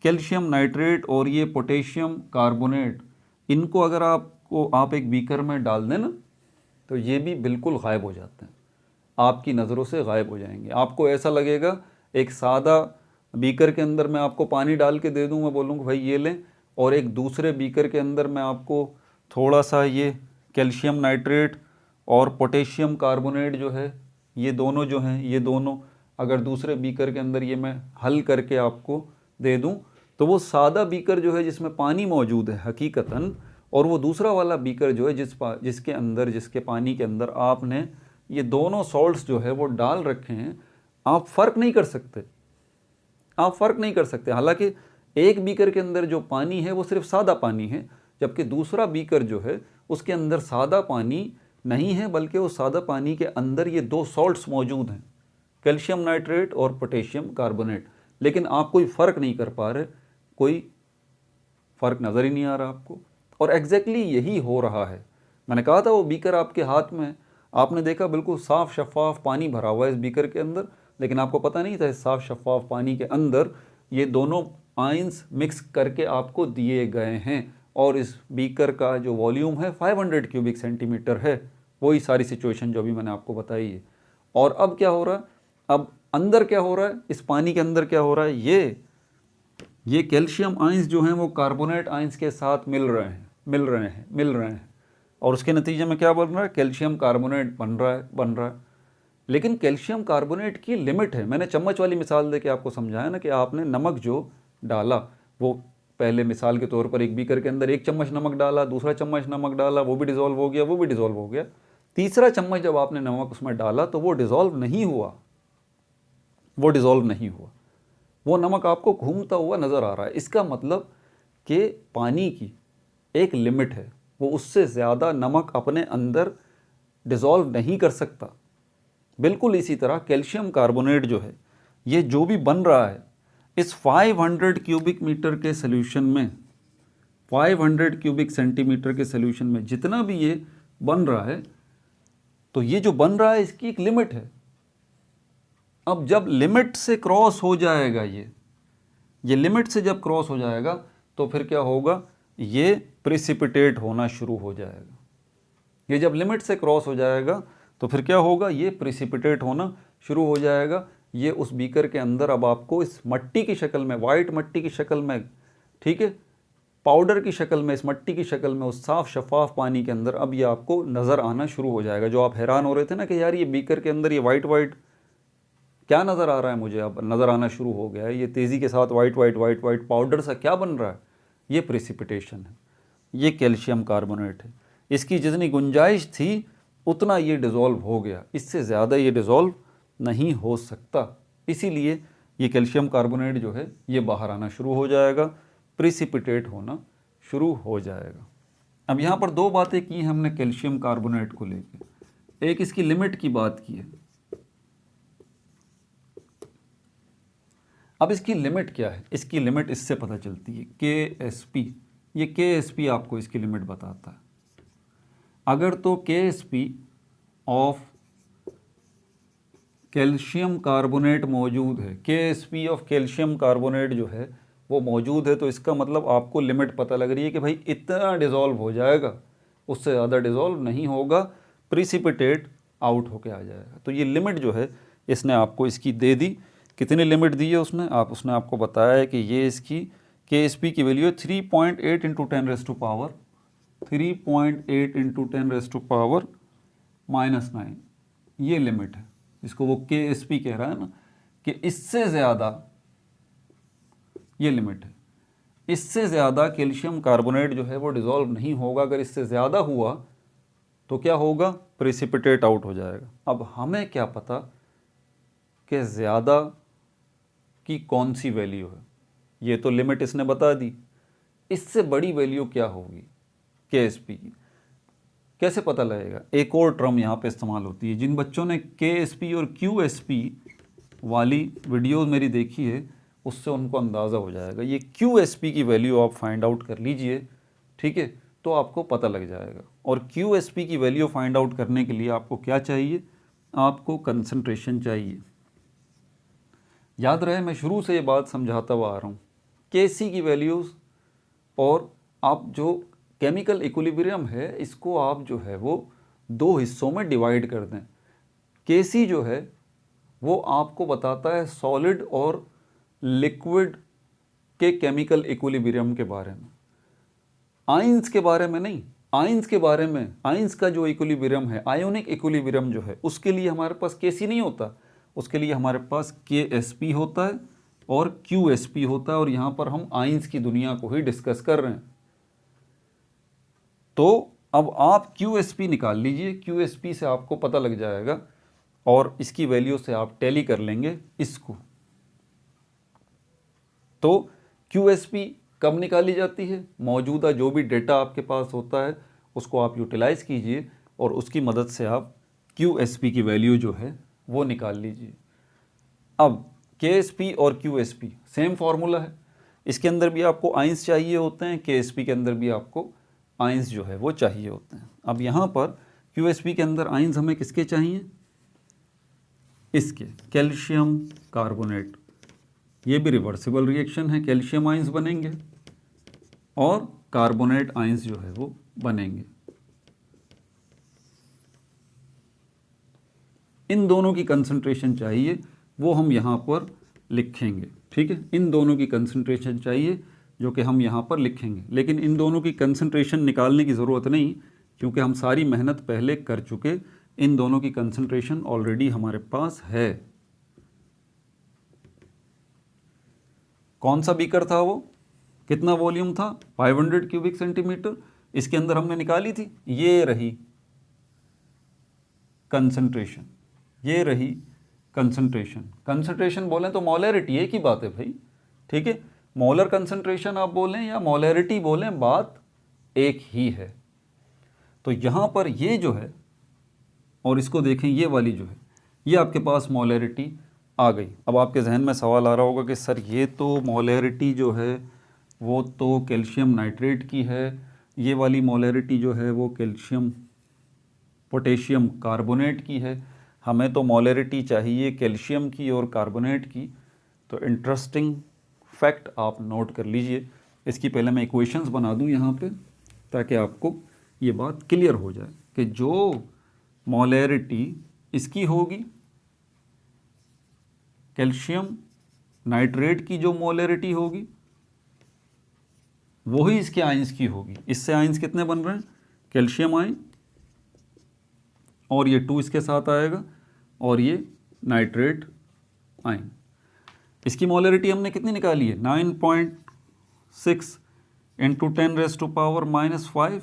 कैल्शियम नाइट्रेट और ये पोटेशियम कार्बोनेट, इनको अगर आप एक बीकर में डाल दें ना, तो ये भी बिल्कुल गायब हो जाते हैं, आपकी नज़रों से गायब हो जाएंगे। आपको ऐसा लगेगा एक सादा बीकर के अंदर मैं आपको पानी डाल के दे दूँ, मैं बोलूँगा भाई ये लें, और एक दूसरे बीकर के अंदर मैं आपको थोड़ा सा ये कैल्शियम नाइट्रेट और पोटेशियम कार्बोनेट जो है, ये दोनों जो हैं, ये दोनों अगर दूसरे बीकर के अंदर ये मैं हल करके आपको दे दूं, तो वो सादा बीकर जो है जिसमें पानी मौजूद है हकीकतन, और वो दूसरा वाला बीकर जो है जिसके पानी के अंदर आपने ये दोनों सॉल्ट्स जो है वो डाल रखे हैं, आप फ़र्क नहीं कर सकते, आप फ़र्क नहीं कर सकते। हालांकि एक बीकर के अंदर जो पानी है वो सिर्फ सादा पानी है, जबकि दूसरा बीकर जो है उसके अंदर सादा पानी नहीं है, बल्कि वो सादा पानी के अंदर ये 2 सॉल्ट्स मौजूद हैं, कैल्शियम नाइट्रेट और पोटेशियम कार्बोनेट। लेकिन आप कोई फ़र्क नहीं कर पा रहे, कोई फ़र्क नज़र ही नहीं आ रहा आपको। और एग्जैक्टली यही हो रहा है। मैंने कहा था वो बीकर आपके हाथ में है, आपने देखा बिल्कुल साफ़ शफाफ पानी भरा हुआ है इस बीकर के अंदर, लेकिन आपको पता नहीं था इस साफ़ शफाफ पानी के अंदर ये दोनों आयंस मिक्स करके आपको दिए गए हैं। और इस बीकर का जो वॉल्यूम है 500 क्यूबिक सेंटीमीटर है। वही सारी सिचुएशन जो अभी मैंने आपको बताई है। और अब क्या हो रहा है, अब अंदर क्या हो रहा है, इस पानी के अंदर क्या हो रहा है, ये कैल्शियम आयंस जो हैं वो कार्बोनेट आयंस के साथ मिल रहे हैं और उसके नतीजे में क्या बन रहा है, कैल्शियम कार्बोनेट बन रहा है। लेकिन कैल्शियम कार्बोनेट की लिमिट है। मैंने चम्मच वाली मिसाल देके आपको समझाया ना कि आपने नमक जो डाला, वो पहले मिसाल के तौर पर एक बीकर के अंदर 1 चम्मच नमक डाला, दूसरा चम्मच नमक डाला, वो भी डिज़ोल्व हो गया, वो भी डिज़ोल्व हो गया। तीसरा चम्मच जब आपने नमक उसमें डाला तो वो डिज़ोल्व नहीं हुआ, वो नमक आपको घूमता हुआ नज़र आ रहा है। इसका मतलब कि पानी की एक लिमिट है, वो उससे ज़्यादा नमक अपने अंदर डिज़ोल्व नहीं कर सकता। बिल्कुल इसी तरह कैल्शियम कार्बोनेट जो है, ये जो भी बन रहा है इस 500 क्यूबिक मीटर के सोल्यूशन में, 500 क्यूबिक सेंटीमीटर के सोल्यूशन में जितना भी ये बन रहा है, तो ये जो बन रहा है इसकी एक लिमिट है। अब जब लिमिट से क्रॉस हो जाएगा, ये लिमिट से जब क्रॉस हो जाएगा तो फिर क्या होगा, ये प्रिसिपिटेट होना शुरू हो जाएगा। ये जब लिमिट से क्रॉस हो जाएगा तो फिर क्या होगा, ये प्रिसिपिटेट होना शुरू हो जाएगा। ये उस बीकर के अंदर अब आपको इस मट्टी की शक्ल में, वाइट मट्टी की शक्ल में, ठीक है, पाउडर की शक्ल में, इस मट्टी की शक्ल में, उस साफ़ शफाफ पानी के अंदर अब ये आपको नज़र आना शुरू हो जाएगा। जो आप हैरान हो रहे थे ना कि यार ये बीकर के अंदर ये वाइट वाइट क्या नज़र आ रहा है, मुझे अब नज़र आना शुरू हो गया है, ये तेज़ी के साथ वाइट वाइट पाउडर सा क्या बन रहा है, ये प्रिसिपिटेशन है, ये कैल्शियम कार्बोनेट है। इसकी जितनी गुंजाइश थी उतना ये डिज़ोल्व हो गया, इससे ज़्यादा ये डिज़ोल्व नहीं हो सकता। इसीलिए ये कैल्शियम कार्बोनेट जो है ये बाहर आना शुरू हो जाएगा, प्रिसिपिटेट होना शुरू हो जाएगा। अब यहाँ पर 2 बातें की हमने कैल्शियम कार्बोनेट को लेकर। एक इसकी लिमिट की बात की है। अब इसकी लिमिट क्या है, इसकी लिमिट इससे पता चलती है, KSP। ये KSP आपको इसकी लिमिट बताता है। अगर तो KSP ऑफ कैल्शियम कार्बोनेट मौजूद है, KSP ऑफ कैल्शियम कार्बोनेट जो है वो मौजूद है, तो इसका मतलब आपको लिमिट पता लग रही है कि भाई इतना डिज़ोल्व हो जाएगा, उससे ज़्यादा डिज़ोल्व नहीं होगा, प्रिसिपिटेट आउट होके आ जाएगा। तो ये लिमिट जो है इसने आपको इसकी दे दी। कितनी लिमिट दी है उसने आपको बताया है कि ये इसकी KSP की वैल्यू है 3.8 इंटू 10 टू पावर -9। ये लिमिट है, इसको वो KSP कह रहा है ना, कि इससे ज़्यादा, ये लिमिट है, इससे ज़्यादा कैल्शियम कार्बोनेट जो है वो डिज़ोल्व नहीं होगा। अगर इससे ज़्यादा हुआ तो क्या होगा, प्रिसिपिटेट आउट हो जाएगा। अब हमें क्या पता कि ज़्यादा की कौन सी वैल्यू है, ये तो लिमिट इसने बता दी। इससे बड़ी वैल्यू क्या होगी KSP की, कैसे पता लगेगा। एक और टर्म यहाँ पे इस्तेमाल होती है। जिन बच्चों ने KSP और QSP वाली वीडियो मेरी देखी है उससे उनको अंदाज़ा हो जाएगा। ये QSP की वैल्यू आप फाइंड आउट कर लीजिए, ठीक है, तो आपको पता लग जाएगा। और QSP की वैल्यू फाइंड आउट करने के लिए आपको क्या चाहिए, आपको कंसंट्रेशन चाहिए। याद रहे मैं शुरू से ये बात समझाता हुआ आ रहा हूँ, Kc की वैल्यूज़ और आप जो केमिकल इक्विलिब्रियम है इसको आप जो है वो 2 हिस्सों में डिवाइड कर दें। Kc जो है वो आपको बताता है सॉलिड और लिक्विड के केमिकल इक्विलिब्रियम के बारे में, आयंस के बारे में नहीं। आयंस के बारे में, आयंस का जो इक्विलिब्रियम है, आयोनिक इक्विलिब्रियम जो है, उसके लिए हमारे पास Kc नहीं होता, उसके लिए हमारे पास KSP होता है और QSP होता है। और यहाँ पर हम आयंस की दुनिया को ही डिस्कस कर रहे हैं। तो अब आप QSP निकाल लीजिए, QSP से आपको पता लग जाएगा और इसकी वैल्यू से आप टैली कर लेंगे इसको। तो QSP कब निकाली जाती है, मौजूदा जो भी डेटा आपके पास होता है उसको आप यूटिलाइज कीजिए और उसकी मदद से आप QSP की वैल्यू जो है वो निकाल लीजिए। अब KSP और QSP सेम फार्मूला है, इसके अंदर भी आपको आइंस चाहिए होते हैं, KSP के अंदर भी आपको आइंस जो है वो चाहिए होते हैं। अब यहाँ पर QSP के अंदर आइंस हमें किसके चाहिए, इसके कैल्शियम कार्बोनेट, ये भी रिवर्सिबल रिएक्शन है, कैल्शियम आइंस बनेंगे और कार्बोनेट आइंस जो है वो बनेंगे। इन दोनों की कंसंट्रेशन चाहिए, वो हम यहाँ पर लिखेंगे, ठीक है। इन दोनों की कंसंट्रेशन चाहिए जो कि हम यहाँ पर लिखेंगे, लेकिन इन दोनों की कंसंट्रेशन निकालने की ज़रूरत नहीं, क्योंकि हम सारी मेहनत पहले कर चुके। इन दोनों की कंसंट्रेशन ऑलरेडी हमारे पास है। कौन सा बीकर था वो, कितना वॉल्यूम था, 500 क्यूबिक सेंटीमीटर, इसके अंदर हमने निकाली थी, ये रही कंसंट्रेशन, ये रही कंसंट्रेशन। कंसंट्रेशन बोलें तो मोलैरिटी एक ही बात है भाई, ठीक है। मोलर कंसंट्रेशन आप बोलें या मोलैरिटी बोलें, बात एक ही है। तो यहाँ पर ये जो है, और इसको देखें, ये वाली जो है, ये आपके पास मोलैरिटी आ गई। अब आपके जहन में सवाल आ रहा होगा कि सर ये तो मोलैरिटी जो है वो तो कैल्शियम नाइट्रेट की है, ये वाली मोलैरिटी जो है वो कैल्शियम पोटेशियम कार्बोनेट की है, हमें तो मोलैरिटी चाहिए कैल्शियम की और कार्बोनेट की। तो इंटरेस्टिंग फैक्ट आप नोट कर लीजिए। इसकी पहले मैं इक्वेशंस बना दूं यहाँ पे, ताकि आपको ये बात क्लियर हो जाए कि जो मोलैरिटी इसकी होगी, कैल्शियम नाइट्रेट की जो मोलैरिटी होगी, वही इसके आयंस की होगी। इससे आयंस कितने बन रहे हैं, कैल्शियम आयन, और ये 2 इसके साथ आएगा, और ये नाइट्रेट आयन। इसकी मोलैरिटी हमने कितनी निकाली है, 9.6 इंटू 10⁻⁻⁵।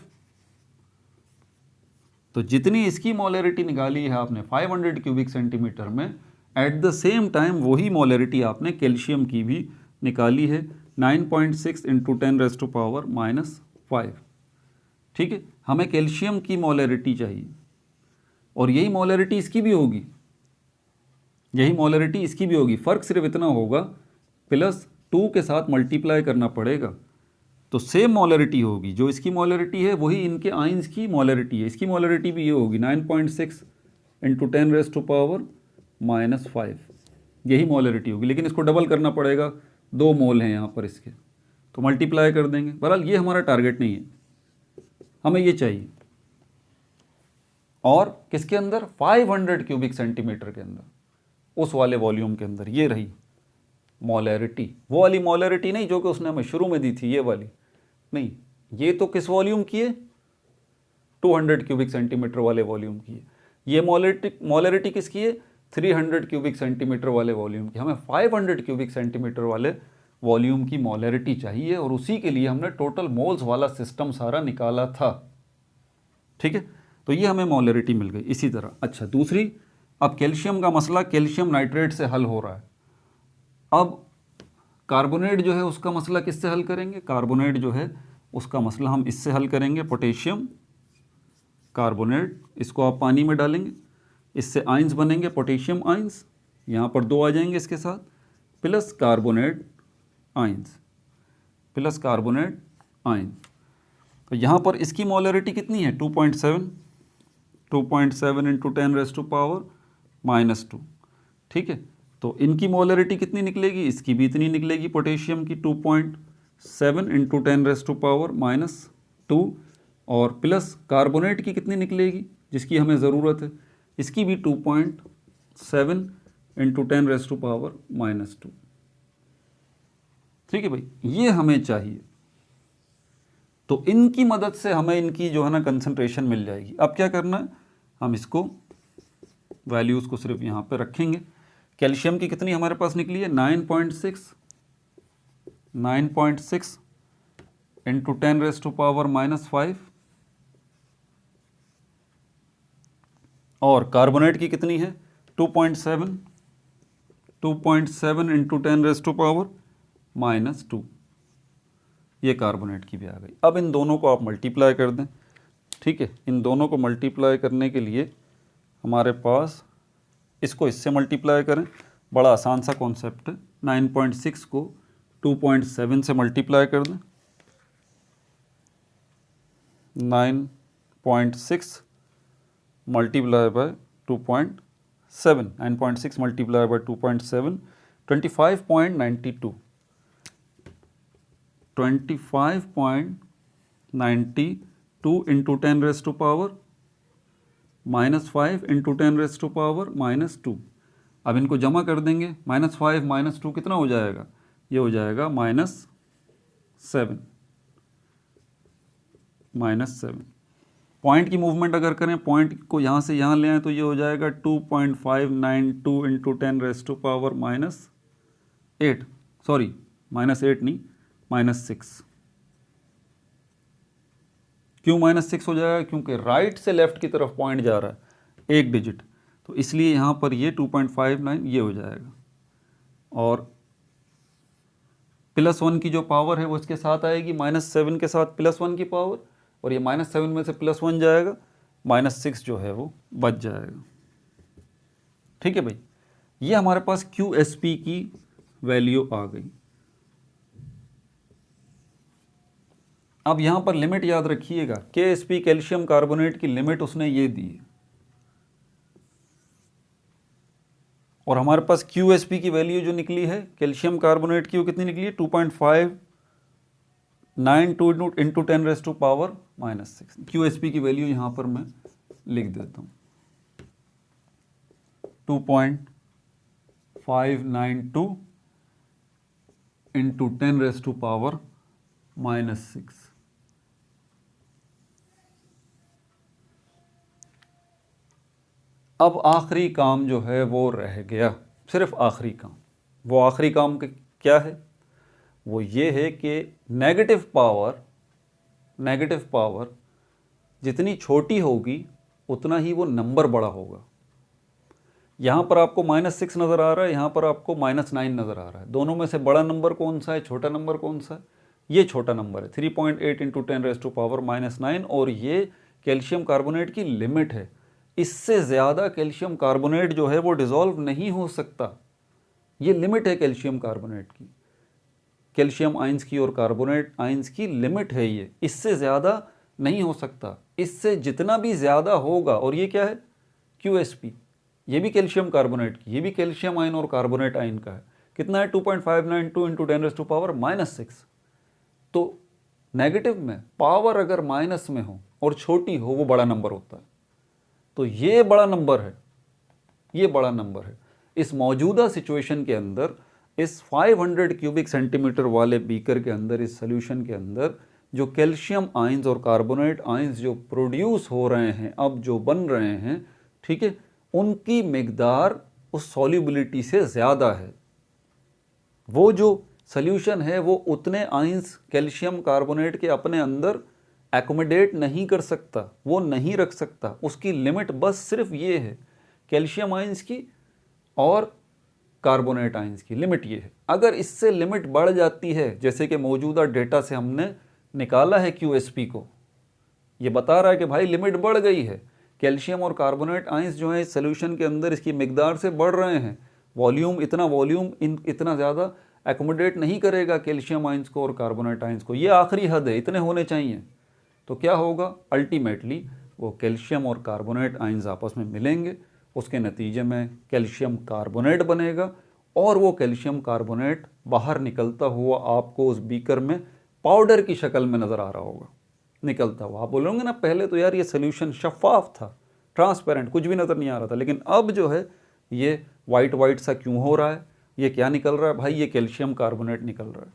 तो जितनी इसकी मोलैरिटी निकाली है आपने 500 क्यूबिक सेंटीमीटर में, एट द सेम टाइम वही मोलैरिटी आपने कैल्शियम की भी निकाली है, 9.6 इंटू 10⁻⁻⁵। ठीक है, हमें कैल्शियम की मोलैरिटी चाहिए, और यही मोलैरिटी इसकी भी होगी, यही मोलैरिटी इसकी भी होगी। फ़र्क सिर्फ इतना होगा, +2 के साथ मल्टीप्लाई करना पड़ेगा, तो सेम मोलैरिटी होगी। जो इसकी मोलैरिटी है वही इनके आयंस की मोलैरिटी है। इसकी मोलैरिटी भी ये होगी, 9.6 इंटू 10⁻⁻⁵, यही मोलैरिटी होगी। लेकिन इसको डबल करना पड़ेगा, 2 मोल हैं यहाँ पर इसके, तो मल्टीप्लाई कर देंगे। बहरहाल ये हमारा टारगेट नहीं है, हमें ये चाहिए। और किसके अंदर, 500 क्यूबिक सेंटीमीटर के अंदर, उस वाले वॉल्यूम के अंदर। ये रही मोलैरिटी, वो वाली मोलैरिटी नहीं जो कि उसने हमें शुरू में दी थी, ये वाली नहीं। ये तो किस वॉल्यूम की है, 200 क्यूबिक सेंटीमीटर वाले वॉल्यूम की है। ये मोलैरिटी किसकी है, 300 क्यूबिक सेंटीमीटर वाले वॉल्यूम की। हमें 500 क्यूबिक सेंटीमीटर वाले वॉल्यूम की मोलैरिटी चाहिए, और उसी के लिए हमने टोटल मोल्स वाला सिस्टम सारा निकाला था। ठीक है, तो ये हमें मोलैरिटी मिल गई। इसी तरह अच्छा, दूसरी, अब कैल्शियम का मसला कैल्शियम नाइट्रेट से हल हो रहा है। अब कार्बोनेट जो है उसका मसला किससे हल करेंगे, कार्बोनेट जो है उसका मसला हम इससे हल करेंगे, पोटेशियम कार्बोनेट। इसको आप पानी में डालेंगे, इससे आयंस बनेंगे, पोटेशियम आयंस, यहाँ पर 2 आ जाएंगे इसके साथ, plus carbonate ions, plus carbonate ions. तो यहाँ पर इसकी मोलैरिटी कितनी है, 2.7 इंटू 10⁻⁻²। ठीक है, तो इनकी मोलैरिटी कितनी निकलेगी, इसकी भी इतनी निकलेगी, पोटेशियम की 2.7 इंटू 10⁻², और प्लस कार्बोनेट की कितनी निकलेगी, जिसकी हमें ज़रूरत है, इसकी भी 2.7 इंटू 10⁻²। ठीक है भाई, ये हमें चाहिए। तो इनकी मदद से हमें इनकी जो है ना कंसंट्रेशन मिल जाएगी। अब क्या करना है, हम इसको वैल्यूज़ को सिर्फ यहाँ पे रखेंगे। कैल्शियम की कितनी हमारे पास निकली है, 9.6 इंटू 10⁻⁻⁵, और कार्बोनेट की कितनी है, 2.7 इंटू 10⁻⁻²। ये कार्बोनेट की भी आ गई। अब इन दोनों को आप मल्टीप्लाई कर दें। ठीक है, इन दोनों को मल्टीप्लाई करने के लिए हमारे पास, इसको इससे मल्टीप्लाई करें बड़ा आसान सा कॉन्सेप्ट है। 9.6 को 2.7 से मल्टीप्लाई कर दें, 9.6 multiply by 2.7, 9.6 multiply by 2.7, 25.92, 25.92 into 10 raise to power -5 into 10 raise to power -2। अब इनको जमा कर देंगे, -5 -2 कितना हो जाएगा, ये हो जाएगा -7। पॉइंट की मूवमेंट अगर करें, पॉइंट को यहाँ से यहाँ ले आए तो ये हो जाएगा 2.592 into 10 raise to power -8, sorry -8 नहीं, -6। क्यों -6 हो जाएगा, क्योंकि राइट से लेफ्ट की तरफ पॉइंट जा रहा है एक डिजिट, तो इसलिए यहाँ पर ये 2.59 ये हो जाएगा। और +1 की जो पावर है वो इसके साथ आएगी, -7 के साथ +1 की पावर, और ये -7 में से +1 जाएगा, -6 जो है वो बच जाएगा। ठीक है भाई, ये हमारे पास QSP की वैल्यू आ गई। अब यहाँ पर लिमिट याद रखिएगा, KSP कैल्शियम कार्बोनेट की लिमिट उसने ये दी है, और हमारे पास QSP की वैल्यू जो निकली है कैल्शियम कार्बोनेट की, वो कितनी निकली है, 2.592 into 10 raise to power -6। QSP की वैल्यू यहाँ पर मैं लिख देता हूँ, 2.592 इंटू 10 रेज़ टू पावर -6। अब आखिरी काम जो है वो रह गया, सिर्फ आखिरी काम। वो आखिरी काम क्या है, वो ये है कि नेगेटिव पावर जितनी छोटी होगी उतना ही वो नंबर बड़ा होगा। यहाँ पर आपको -6 नज़र आ रहा है, यहाँ पर आपको -9 नज़र आ रहा है। दोनों में से बड़ा नंबर कौन सा है, छोटा नंबर कौन सा है, ये छोटा नंबर है, 3.8 इंटू 10 रेज़ टू पावर -9, और ये कैल्शियम कार्बोनेट की लिमिट है। इससे ज़्यादा कैल्शियम कार्बोनेट जो है वो डिज़ोल्व नहीं हो सकता, ये लिमिट है कैल्शियम कार्बोनेट की, कैल्शियम आयंस की और कार्बोनेट आयंस की लिमिट है ये, इससे ज़्यादा नहीं हो सकता। इससे जितना भी ज़्यादा होगा, और ये क्या है, QSP, ये भी कैल्शियम कार्बोनेट की, ये भी कैल्शियम आयन और कार्बोनेट आयन का है, कितना है, 2.592 इंटू 10 रेज़ टू पावर -6। तो नेगेटिव में पावर अगर माइनस में हो और छोटी हो, वो बड़ा नंबर होता है। तो ये बड़ा नंबर है, ये बड़ा नंबर है। इस मौजूदा सिचुएशन के अंदर, इस 500 क्यूबिक सेंटीमीटर वाले बीकर के अंदर, इस सोल्यूशन के अंदर जो कैल्शियम आयंस और कार्बोनेट आयंस जो प्रोड्यूस हो रहे हैं, अब जो बन रहे हैं, ठीक है, उनकी मिकदार उस सॉल्युबिलिटी से ज़्यादा है। वो जो सोल्यूशन है वो उतने आयंस कैल्शियम कार्बोनेट के अपने अंदर एकोमोडेट नहीं कर सकता, वो नहीं रख सकता। उसकी लिमिट बस सिर्फ ये है, कैल्शियम आयंस की और कार्बोनेट आयंस की लिमिट ये है। अगर इससे लिमिट बढ़ जाती है, जैसे कि मौजूदा डेटा से हमने निकाला है QSP को, ये बता रहा है कि भाई लिमिट बढ़ गई है, कैल्शियम और कार्बोनेट आयंस जो है इस सोल्यूशन के अंदर इसकी मिकदार से बढ़ रहे हैं, वॉल्यूम इतना ज़्यादा एकोमोडेट नहीं करेगा कैल्शियम आयंस को और कार्बोनेट आयंस को, ये आखिरी हद है, इतने होने चाहिए। तो क्या होगा, अल्टीमेटली वो कैल्शियम और कार्बोनेट आयंस आपस में मिलेंगे, उसके नतीजे में कैल्शियम कार्बोनेट बनेगा, और वो कैल्शियम कार्बोनेट बाहर निकलता हुआ आपको उस बीकर में पाउडर की शक्ल में नज़र आ रहा होगा, निकलता हुआ। आप बोलोगे ना, पहले तो यार ये सोल्यूशन शफाफ था, ट्रांसपेरेंट, कुछ भी नज़र नहीं आ रहा था, लेकिन अब जो है ये वाइट सा क्यों हो रहा है, ये क्या निकल रहा है भाई, ये कैल्शियम कार्बोनेट निकल रहा है,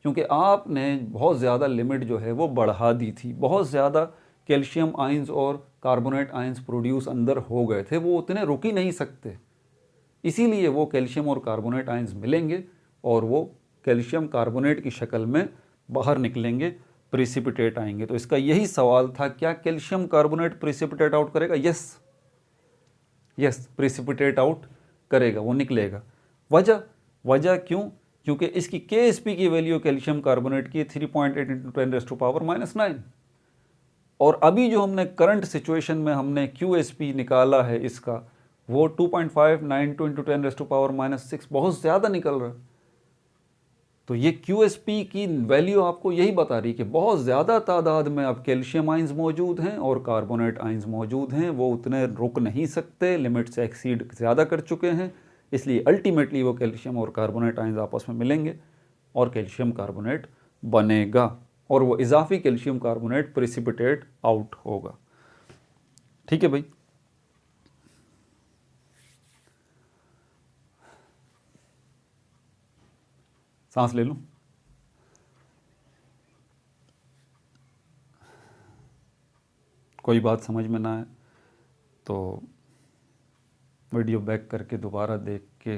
क्योंकि आपने बहुत ज़्यादा लिमिट जो है वो बढ़ा दी थी। बहुत ज़्यादा कैल्शियम आयंस और कार्बोनेट आयंस प्रोड्यूस अंदर हो गए थे, वो उतने रुक ही नहीं सकते, इसीलिए वो कैल्शियम और कार्बोनेट आयंस मिलेंगे और वो कैल्शियम कार्बोनेट की शक्ल में बाहर निकलेंगे, प्रेसिपिटेट आएंगे। तो इसका यही सवाल था, क्या कैल्शियम कार्बोनेट प्रेसिपिटेट आउट करेगा? यस, प्रेसिपिटेट आउट करेगा, वो निकलेगा। वजह क्यों? क्योंकि इसकी KSP की वैल्यू कैल्शियम कार्बोनेट की 3.8 इंटू 10 रेज़ टू पावर -9, और अभी जो हमने करंट सिचुएशन में हमने QSP निकाला है इसका, वो 2.592 इंटू 10⁻⁻⁶ बहुत ज़्यादा निकल रहा है। तो ये QSP की वैल्यू आपको यही बता रही है कि बहुत ज़्यादा तादाद में अब कैल्शियम आइंस मौजूद हैं और कार्बोनेट आइंस मौजूद हैं, वो उतने रुक नहीं सकते, लिमिट से एक्सीड ज़्यादा कर चुके हैं, इसलिए अल्टीमेटली वो कैल्शियम और कार्बोनेट आइंस आपस में मिलेंगे और कैल्शियम कार्बोनेट बनेगा और वो इजाफी कैल्शियम कार्बोनेट प्रेसिपिटेट आउट होगा। ठीक है भाई। सांस ले लूं। कोई बात समझ में ना आए तो वीडियो बैक करके दोबारा देख के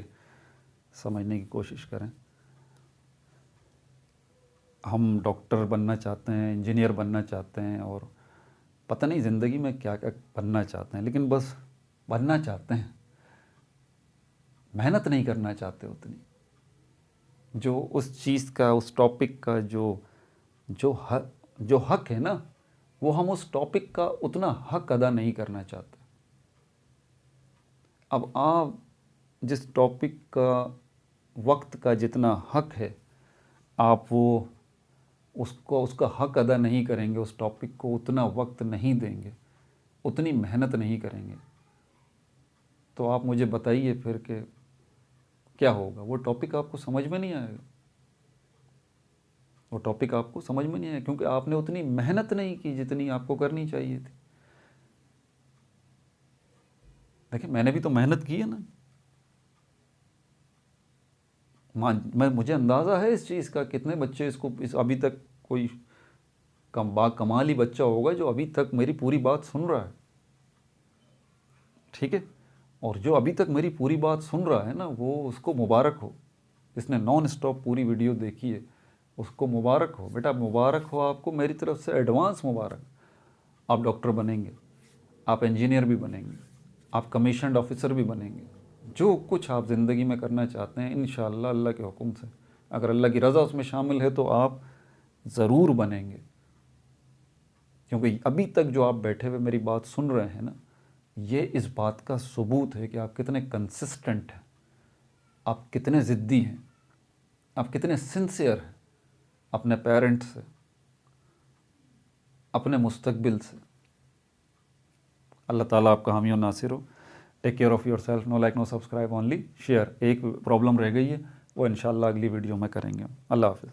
समझने की कोशिश करें। हम डॉक्टर बनना चाहते हैं, इंजीनियर बनना चाहते हैं और पता नहीं ज़िंदगी में क्या क्या बनना चाहते हैं, लेकिन बस बनना चाहते हैं, मेहनत नहीं करना चाहते उतनी। जो उस चीज़ का, उस टॉपिक का जो हक है ना, वो हम उस टॉपिक का उतना हक अदा नहीं करना चाहते। अब आप जिस टॉपिक का वक्त का जितना हक है, आप वो उसका हक अदा नहीं करेंगे, उस टॉपिक को उतना वक्त नहीं देंगे, उतनी मेहनत नहीं करेंगे, तो आप मुझे बताइए फिर कि क्या होगा। वो टॉपिक आपको समझ में नहीं आएगा, वो टॉपिक आपको समझ में नहीं आएगा क्योंकि आपने उतनी मेहनत नहीं की जितनी आपको करनी चाहिए थी। देखिए मैंने भी तो मेहनत की है ना, मुझे अंदाज़ा है इस चीज़ का। कितने बच्चे अभी तक कोई कमाल ही बच्चा होगा जो अभी तक मेरी पूरी बात सुन रहा है, ठीक है। और जो अभी तक मेरी पूरी बात सुन रहा है ना, वो उसको मुबारक हो, जिसने नॉन स्टॉप पूरी वीडियो देखी है उसको मुबारक हो। बेटा मुबारक हो आपको, मेरी तरफ से एडवांस मुबारक। आप डॉक्टर बनेंगे, आप इंजीनियर भी बनेंगे, आप कमीशन्ड ऑफिसर भी बनेंगे, जो कुछ आप ज़िंदगी में करना चाहते हैं इंशाअल्लाह अल्लाह के हुक्म से, अगर अल्लाह की रज़ा उसमें शामिल है तो आप ज़रूर बनेंगे। क्योंकि अभी तक जो आप बैठे हुए मेरी बात सुन रहे हैं ना, ये इस बात का सबूत है कि आप कितने कंसिस्टेंट हैं, आप कितने ज़िद्दी हैं, आप कितने सिंसियर हैं अपने पेरेंट्स से, अपने मुस्तकबिल से। अल्लाह ताला आपका हामी और नासिर हो। Take care of yourself. No like no subscribe, only share. एक प्रॉब्लम रह गई है, वो इंशाल्लाह अगली वीडियो में करेंगे। अल्लाह हाफ़िज़।